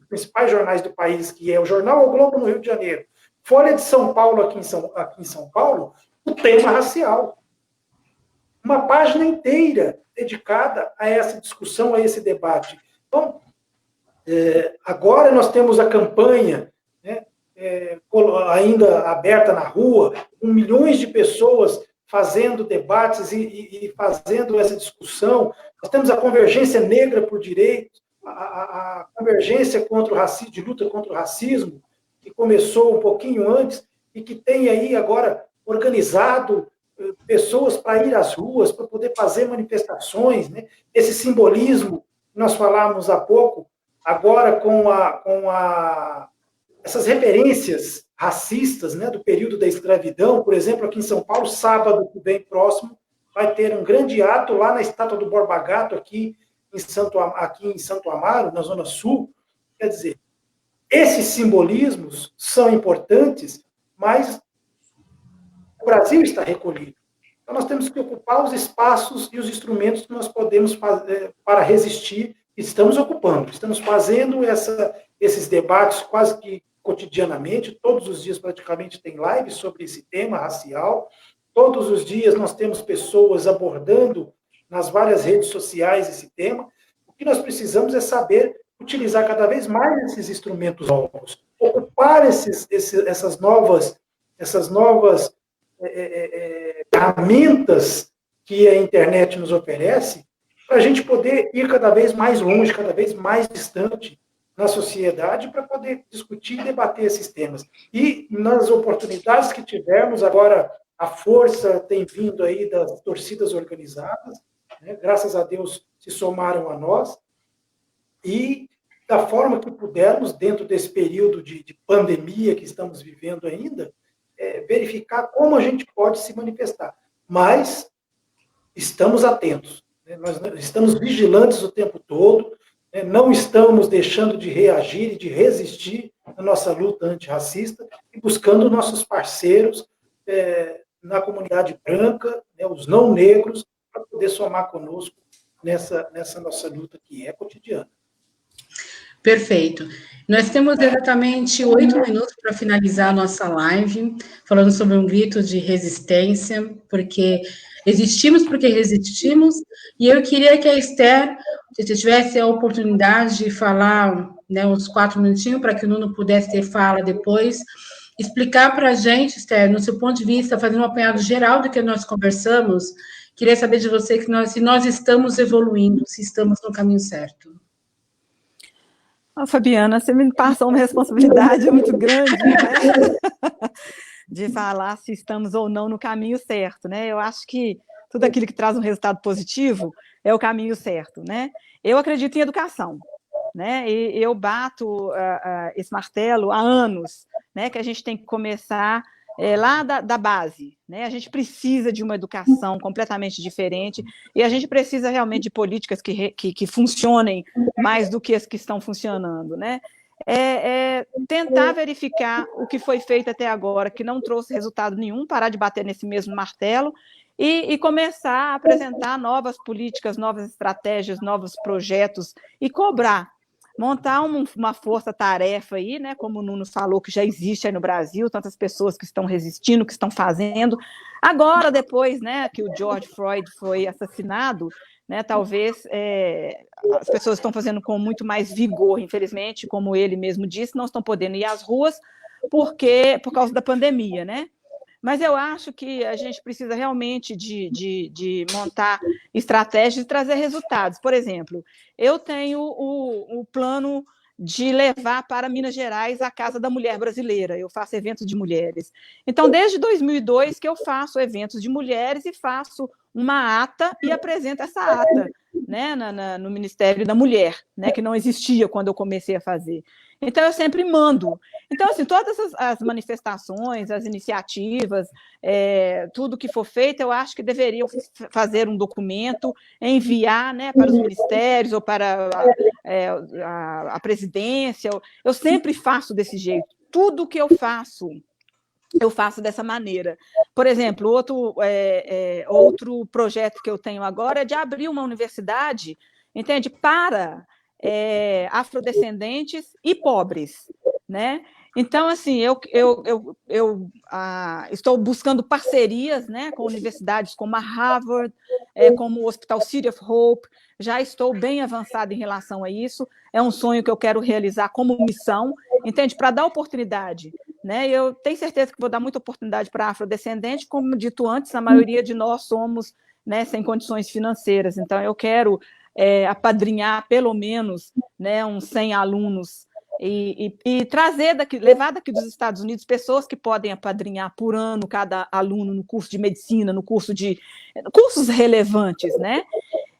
principais jornais do país, que é o Jornal O Globo no Rio de Janeiro, Folha de São Paulo aqui em São Paulo, o tema racial. Uma página inteira dedicada a essa discussão, a esse debate. Então, agora nós temos a campanha, né, ainda aberta na rua, com milhões de pessoas fazendo debates e fazendo essa discussão. Nós temos a convergência negra por direitos, a convergência contra o racismo, de luta contra o racismo, que começou um pouquinho antes e que tem aí agora organizado pessoas para ir às ruas, para poder fazer manifestações, né? Esse simbolismo que nós falamos há pouco, agora essas referências racistas, né, do período da escravidão. Por exemplo, aqui em São Paulo, sábado que vem próximo, vai ter um grande ato lá na estátua do Borba Gato, aqui em Santo Amaro, na Zona Sul. Quer dizer, esses simbolismos são importantes, mas o Brasil está recolhido. Então, nós temos que ocupar os espaços e os instrumentos que nós podemos fazer para resistir. Estamos ocupando, estamos fazendo esses debates quase que cotidianamente, todos os dias praticamente tem lives sobre esse tema racial, todos os dias nós temos pessoas abordando nas várias redes sociais esse tema. O que nós precisamos é saber utilizar cada vez mais esses instrumentos novos, ocupar essas novas ferramentas que a internet nos oferece, para a gente poder ir cada vez mais longe, cada vez mais distante na sociedade, para poder discutir e debater esses temas. E nas oportunidades que tivermos, agora a força tem vindo aí das torcidas organizadas, né? Graças a Deus se somaram a nós, e da forma que pudermos, dentro desse período de pandemia que estamos vivendo ainda, verificar como a gente pode se manifestar. Mas estamos atentos, né? Nós estamos vigilantes o tempo todo, né? Não estamos deixando de reagir e de resistir na nossa luta antirracista e buscando nossos parceiros na comunidade branca, né? Os não negros, para poder somar conosco nessa nossa luta que é cotidiana. Perfeito. Nós temos exatamente 8 minutos para finalizar a nossa live, falando sobre um grito de resistência, porque existimos porque resistimos, e eu queria que a Esther, se tivesse a oportunidade de falar, né, uns 4 minutinhos, para que o Nuno pudesse ter fala depois, explicar para a gente, Esther, no seu ponto de vista, fazendo um apanhado geral do que nós conversamos, queria saber de você se nós estamos evoluindo, se estamos no caminho certo. Fabiana, você me passou uma responsabilidade muito grande, né? De falar se estamos ou não no caminho certo, né? Eu acho que tudo aquilo que traz um resultado positivo é o caminho certo, né? Eu acredito em educação, né? E eu bato esse martelo há anos, né? Que a gente tem que começar lá da base, né? A gente precisa de uma educação completamente diferente e a gente precisa realmente de políticas que funcionem mais do que as que estão funcionando, né? Tentar verificar o que foi feito até agora, que não trouxe resultado nenhum, parar de bater nesse mesmo martelo e começar a apresentar novas políticas, novas estratégias, novos projetos e cobrar. Montar uma força-tarefa aí, né, como o Nuno falou, que já existe aí no Brasil, tantas pessoas que estão resistindo, que estão fazendo. Agora, depois, né, que o George Floyd foi assassinado, né, talvez as pessoas estão fazendo com muito mais vigor, infelizmente, como ele mesmo disse, não estão podendo ir às ruas por causa da pandemia, né? Mas eu acho que a gente precisa realmente de montar estratégias e trazer resultados. Por exemplo, eu tenho o plano de levar para Minas Gerais a Casa da Mulher Brasileira. Eu faço eventos de mulheres. Então, desde 2002 que eu faço eventos de mulheres e faço uma ata e apresento essa ata, né, no Ministério da Mulher, né, que não existia quando eu comecei a fazer. Então, eu sempre mando. Então, assim, todas as manifestações, as iniciativas, tudo que for feito, eu acho que deveriam fazer um documento, enviar, né, para os ministérios ou para a presidência. Eu sempre faço desse jeito. Tudo que eu faço dessa maneira. Por exemplo, outro projeto que eu tenho agora é de abrir uma universidade, entende? Para afrodescendentes e pobres, né? Então, assim, eu estou buscando parcerias, né, com universidades como a Harvard, como o Hospital City of Hope, já estou bem avançada em relação a isso, é um sonho que eu quero realizar como missão, entende? Para dar oportunidade, né? Eu tenho certeza que vou dar muita oportunidade para afrodescendente, como dito antes, a maioria de nós somos, né, sem condições financeiras, então eu quero apadrinhar pelo menos, né, uns 100 alunos e levar daqui dos Estados Unidos pessoas que podem apadrinhar por ano cada aluno no curso de medicina, cursos relevantes, né?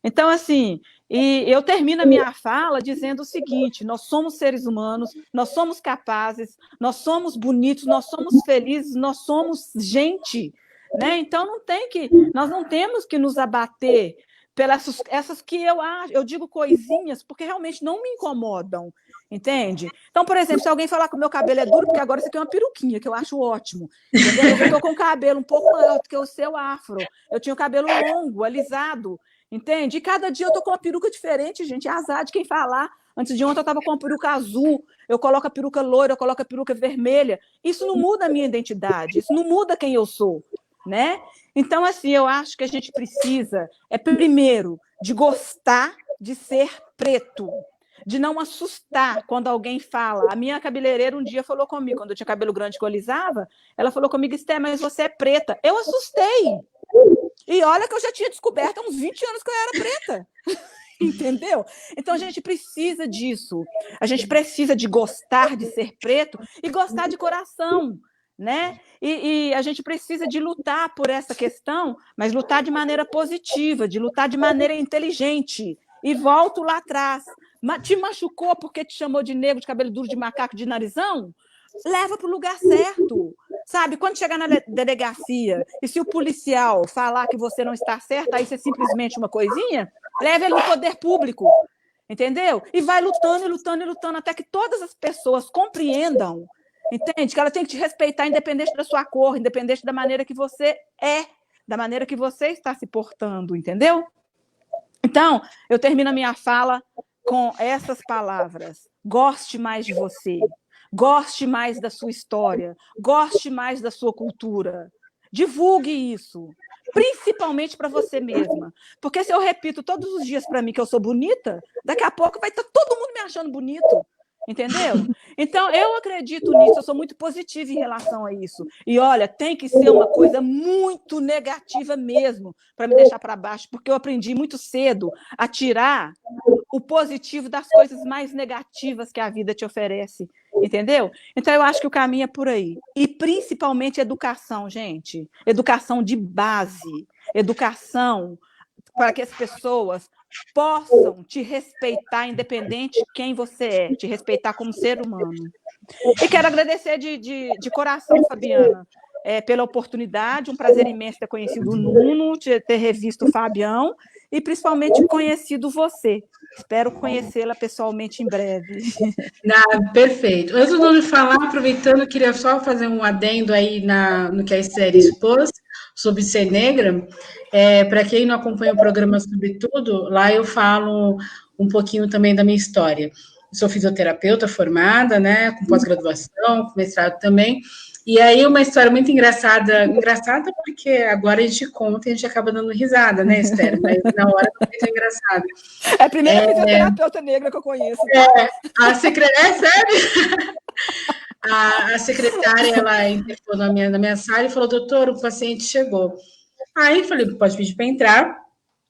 Então, assim, e eu termino a minha fala dizendo o seguinte: nós somos seres humanos, nós somos capazes, nós somos bonitos, nós somos felizes, nós somos gente, né? Então, nós não temos que nos abater pelas essas que eu digo coisinhas, porque realmente não me incomodam, entende? Então, por exemplo, se alguém falar que o meu cabelo é duro, porque agora isso aqui é uma peruquinha, que eu acho ótimo, entendeu? Eu estou com o cabelo um pouco maior do que o seu afro, eu tinha o cabelo longo, alisado, entende? E cada dia eu estou com uma peruca diferente, gente, é azar de quem falar. Antes de ontem eu estava com uma peruca azul, eu coloco a peruca loira, eu coloco a peruca vermelha. Isso não muda a minha identidade, isso não muda quem eu sou, né? Então, assim, eu acho que a gente precisa, primeiro, de gostar de ser preto, de não assustar quando alguém fala. A minha cabeleireira um dia falou comigo, quando eu tinha cabelo grande que eu alisava, ela falou comigo: Esté, mas você é preta. Eu assustei. E olha que eu já tinha descoberto há uns 20 anos que eu era preta. Entendeu? Então, a gente precisa disso. A gente precisa de gostar de ser preto e gostar de coração, né? E a gente precisa de lutar por essa questão, mas lutar de maneira positiva, de lutar de maneira inteligente. E volto lá atrás. Te machucou porque te chamou de negro, de cabelo duro, de macaco, de narizão? Leva para o lugar certo, sabe? Quando chegar na delegacia e se o policial falar que você não está certo, aí você simplesmente uma coisinha, leva ele no poder público, entendeu? E vai lutando, e lutando, e lutando, até que todas as pessoas compreendam, entende? Que ela tem que te respeitar independente da sua cor, independente da maneira que você é, da maneira que você está se portando, entendeu? Então, eu termino a minha fala com essas palavras: goste mais de você, goste mais da sua história, goste mais da sua cultura, divulgue isso, principalmente para você mesma, porque se eu repito todos os dias para mim que eu sou bonita, daqui a pouco vai estar todo mundo me achando bonito, entendeu? Então, eu acredito nisso, eu sou muito positiva em relação a isso. E, olha, tem que ser uma coisa muito negativa mesmo para me deixar para baixo, porque eu aprendi muito cedo a tirar o positivo das coisas mais negativas que a vida te oferece, entendeu? Então, eu acho que o caminho é por aí. E, principalmente, educação, gente. Educação de base. Educação para que as pessoas possam te respeitar, independente de quem você é, te respeitar como ser humano. E quero agradecer de coração, Fabiana, pela oportunidade, um prazer imenso ter conhecido o Nuno, ter revisto o Fabião e principalmente conhecido você. Espero conhecê-la pessoalmente em breve. Perfeito. Antes do Nuno falar, aproveitando, eu queria só fazer um adendo aí no que a Esther expôs sobre ser negra. Para quem não acompanha o programa Sobretudo, lá eu falo um pouquinho também da minha história. Eu sou fisioterapeuta formada, né, com pós-graduação, com mestrado também. E aí uma história muito engraçada engraçada porque agora a gente conta e a gente acaba dando risada, né, Esther? Mas na hora não foi tão engraçado. É a primeira fisioterapeuta negra que eu conheço. Sério? A secretária, ela interfou na minha sala e falou: doutor, o paciente chegou. Aí eu falei: pode pedir para entrar.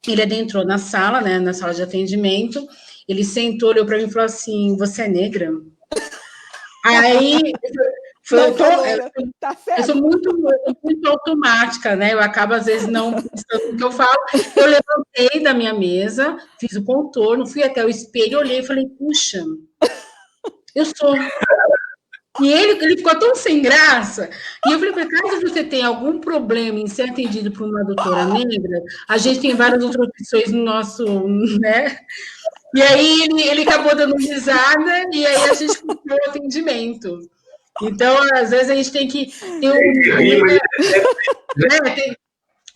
Ele adentrou na sala, né, na sala de atendimento. Ele sentou, olhou para mim e falou assim: você é negra? Aí eu sou muito automática, né? Eu acabo, às vezes, não pensando no que eu falo. Eu levantei da minha mesa, fiz o contorno, fui até o espelho, olhei e falei: puxa, eu sou. E ele ficou tão sem graça. E eu falei: caso você tenha algum problema em ser atendido por uma doutora negra, a gente tem várias outras opções no nosso, né? E aí ele acabou dando risada e aí a gente comprou o atendimento. Então, às vezes, a gente tem que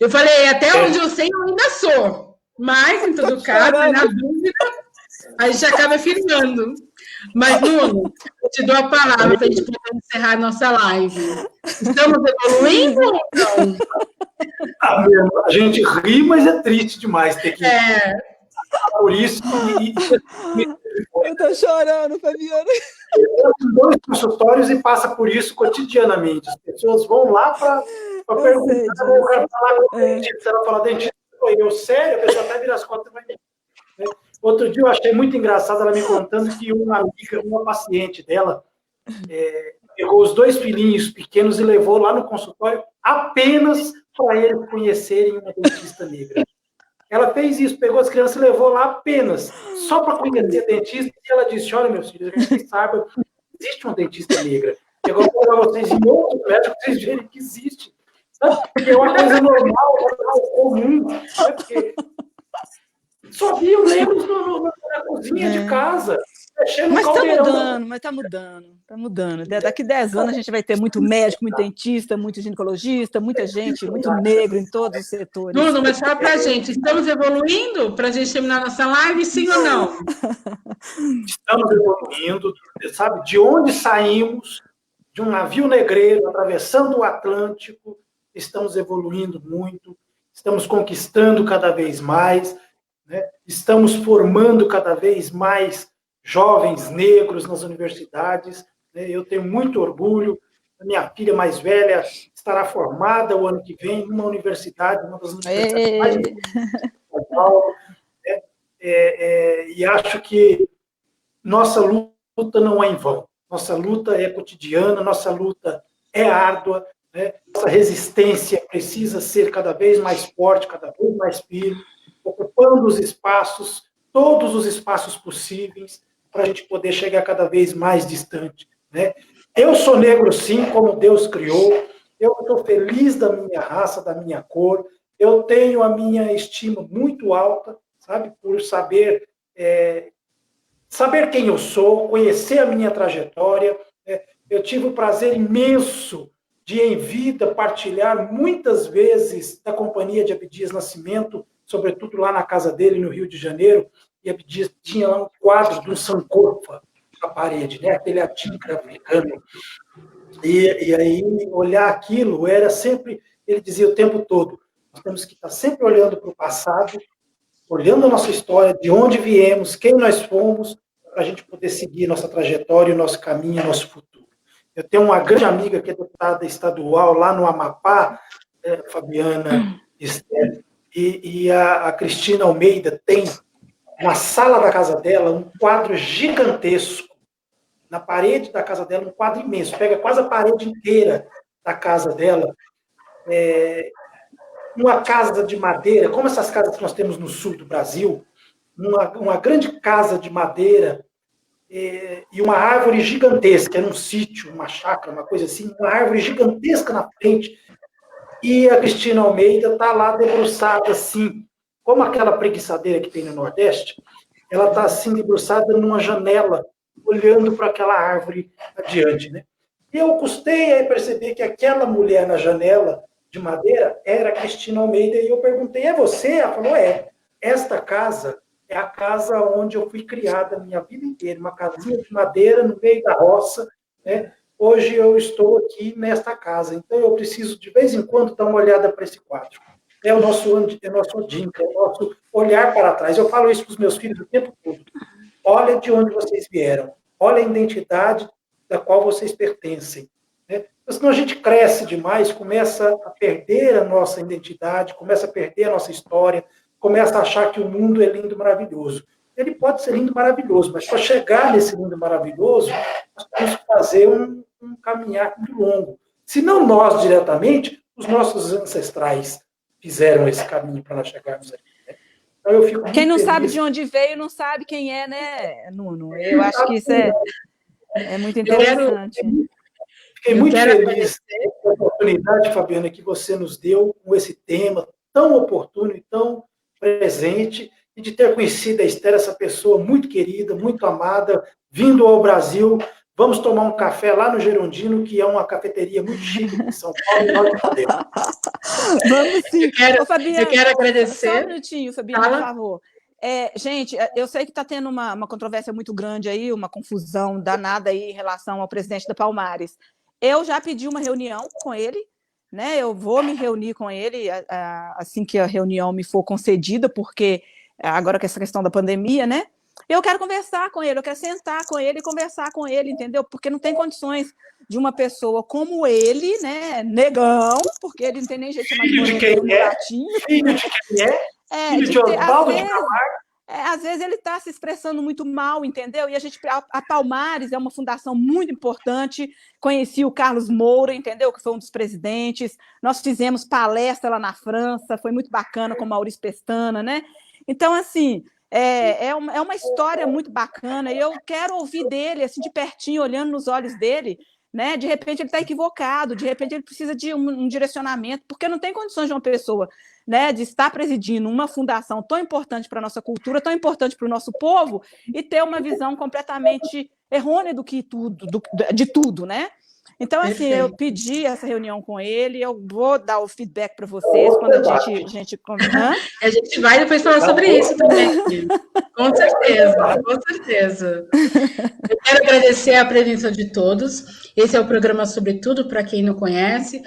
eu falei: até onde eu sei, eu ainda sou. Mas, em todo caso, na dúvida, a gente acaba filmando. Mas, Nuno, eu te dou a palavra para a gente poder encerrar a nossa live. Estamos evoluindo ou não? A gente ri, mas é triste demais ter que... Por isso... Eu estou chorando, Fabiana. Eu tenho 2 consultórios e passa por isso cotidianamente. As pessoas vão lá para perguntar, eu quero falar com o dentista. Se ela falar, dentista, eu, sério? A pessoa até vira as costas e vai... Outro dia eu achei muito engraçado ela me contando que uma paciente dela, pegou os 2 filhinhos pequenos e levou lá no consultório apenas para eles conhecerem uma dentista negra. Ela fez isso, pegou as crianças e levou lá apenas, só para conhecer a dentista, e ela disse, olha, meus filhos, vocês sabem, existe uma dentista negra. Eu vou para vocês em outros médicos, vocês verem que existe. Sabe? Porque é uma coisa normal, comum. Porque só vi os negros na cozinha de casa. Mas está mudando. Daqui 10 anos a gente vai ter muito médico, muito dentista, muito ginecologista, muita gente, muito negro em todos os setores. Nuno, mas fala pra gente, estamos evoluindo para a gente terminar nossa live, sim ou não? Estamos evoluindo, sabe? De onde saímos, de um navio negreiro atravessando o Atlântico, estamos evoluindo muito, estamos conquistando cada vez mais, né? Estamos formando cada vez mais jovens negros nas universidades, né? Eu tenho muito orgulho. A minha filha mais velha estará formada o ano que vem numa universidade, uma das universidades mais importantes de São Paulo, né? E acho que nossa luta não é em vão. Nossa luta é cotidiana, nossa luta é árdua, né? Nossa resistência precisa ser cada vez mais forte, cada vez mais firme, ocupando os espaços, todos os espaços possíveis, para a gente poder chegar cada vez mais distante, né? Eu sou negro, sim, como Deus criou. Eu estou feliz da minha raça, da minha cor. Eu tenho a minha estima muito alta, sabe? Por saber quem eu sou, conhecer a minha trajetória. Eu tive o prazer imenso de, em vida, partilhar muitas vezes da companhia de Abdias Nascimento, sobretudo lá na casa dele, no Rio de Janeiro. E Abdias tinha lá um quadro do Sankofa na parede, né? Aquele Adinkra africano. E aí, olhar aquilo era sempre... Ele dizia o tempo todo, nós temos que estar sempre olhando para o passado, olhando a nossa história, de onde viemos, quem nós fomos, para a gente poder seguir nossa trajetória, o nosso caminho, o nosso futuro. Eu tenho uma grande amiga que é deputada estadual lá no Amapá, Fabiana Esther, e a Cristina Almeida tem, na sala da casa dela, um quadro gigantesco, na parede da casa dela, um quadro imenso, pega quase a parede inteira da casa dela, uma casa de madeira, como essas casas que nós temos no sul do Brasil, uma grande casa de madeira e uma árvore gigantesca, era um sítio, uma chácara, uma coisa assim, uma árvore gigantesca na frente, e a Cristina Almeida está lá debruçada assim, como aquela preguiçadeira que tem no Nordeste, ela está assim debruçada numa janela, olhando para aquela árvore adiante, né? E eu custei a perceber que aquela mulher na janela de madeira era a Cristina Almeida, e eu perguntei, é você? Ela falou, esta casa é a casa onde eu fui criada a minha vida inteira, uma casinha de madeira no meio da roça, né? Hoje eu estou aqui nesta casa, então eu preciso de vez em quando dar uma olhada para esse quadro. É o nosso Odinka, é o nosso olhar para trás. Eu falo isso para os meus filhos o tempo todo. Olha de onde vocês vieram, olha a identidade da qual vocês pertencem, né? Senão a gente cresce demais, começa a perder a nossa identidade, começa a perder a nossa história, começa a achar que o mundo é lindo e maravilhoso. Ele pode ser lindo e maravilhoso, mas para chegar nesse lindo e maravilhoso, nós temos que fazer um caminhar muito longo. Se não nós diretamente, os nossos ancestrais fizeram esse caminho para nós chegarmos aqui, né? Então, eu fico quem não feliz. sabe de onde veio, não sabe quem é, né, Nuno? Eu acho que isso é muito interessante. Fiquei muito feliz com a oportunidade, Fabiana, que você nos deu com esse tema tão oportuno e tão presente, e de ter conhecido a Esther, essa pessoa muito querida, muito amada, vindo ao Brasil. Vamos tomar um café lá no Gerondino, que é uma cafeteria muito chique em São Paulo. Vamos sim. Eu quero agradecer. Só um minutinho, Fabiana, por favor. Gente, eu sei que está tendo uma controvérsia muito grande aí, uma confusão danada aí em relação ao presidente da Palmares. Eu já pedi uma reunião com ele, né? Eu vou me reunir com ele assim que a reunião me for concedida, porque agora com essa questão da pandemia, né? Eu quero conversar com ele, eu quero sentar com ele e conversar com ele, entendeu? Porque não tem condições de uma pessoa como ele, né? Negão, porque ele não tem nem jeito de chamar de moreno, filho de quem é? Filho de Oswaldo de Camargo. Às vezes ele está se expressando muito mal, entendeu? E a Palmares é uma fundação muito importante. Conheci o Carlos Moura, entendeu? Que foi um dos presidentes. Nós fizemos palestra lá na França, foi muito bacana com o Maurício Pestana, né? Então, assim, é uma história muito bacana e eu quero ouvir dele, assim, de pertinho, olhando nos olhos dele, né? De repente ele está equivocado, de repente ele precisa de um direcionamento, porque não tem condições de uma pessoa, né, de estar presidindo uma fundação tão importante para a nossa cultura, tão importante para o nosso povo, e ter uma visão completamente errônea de tudo, né? Então, assim, eu pedi essa reunião com ele, eu vou dar o feedback para vocês quando a gente A gente vai depois falar sobre isso também. Com certeza, com certeza. Eu quero agradecer a presença de todos. Esse é o programa Sobretudo, para quem não conhece.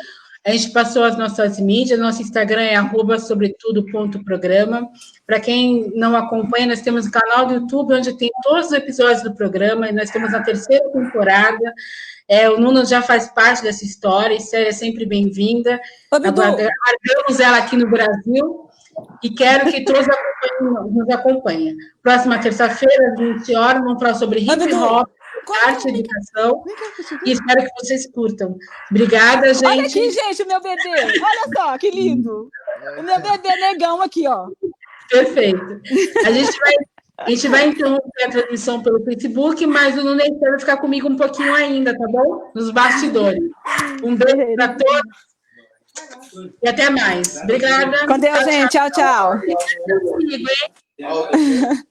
A gente passou as nossas mídias, nosso Instagram é @sobretudo.programa. Para quem não acompanha, nós temos um canal do YouTube onde tem todos os episódios do programa, e nós temos a 3ª temporada. O Nuno já faz parte dessa história, e é sempre bem-vinda. Aguardamos ela aqui no Brasil e quero que todos nos acompanhem. Próxima terça-feira, às 20 horas, vamos falar sobre hip hop, arte e educação, e espero que vocês curtam. Obrigada, gente. Olha aqui, gente, o meu bebê. Olha só, que lindo. O meu bebê negão aqui, ó. Perfeito. A gente vai interromper a transmissão pelo Facebook, mas o Nuno vai ficar comigo um pouquinho ainda, tá bom? Nos bastidores. Um beijo para todos e até mais. Obrigada. Com Deus, gente. Tchau, tchau. Comigo, hein?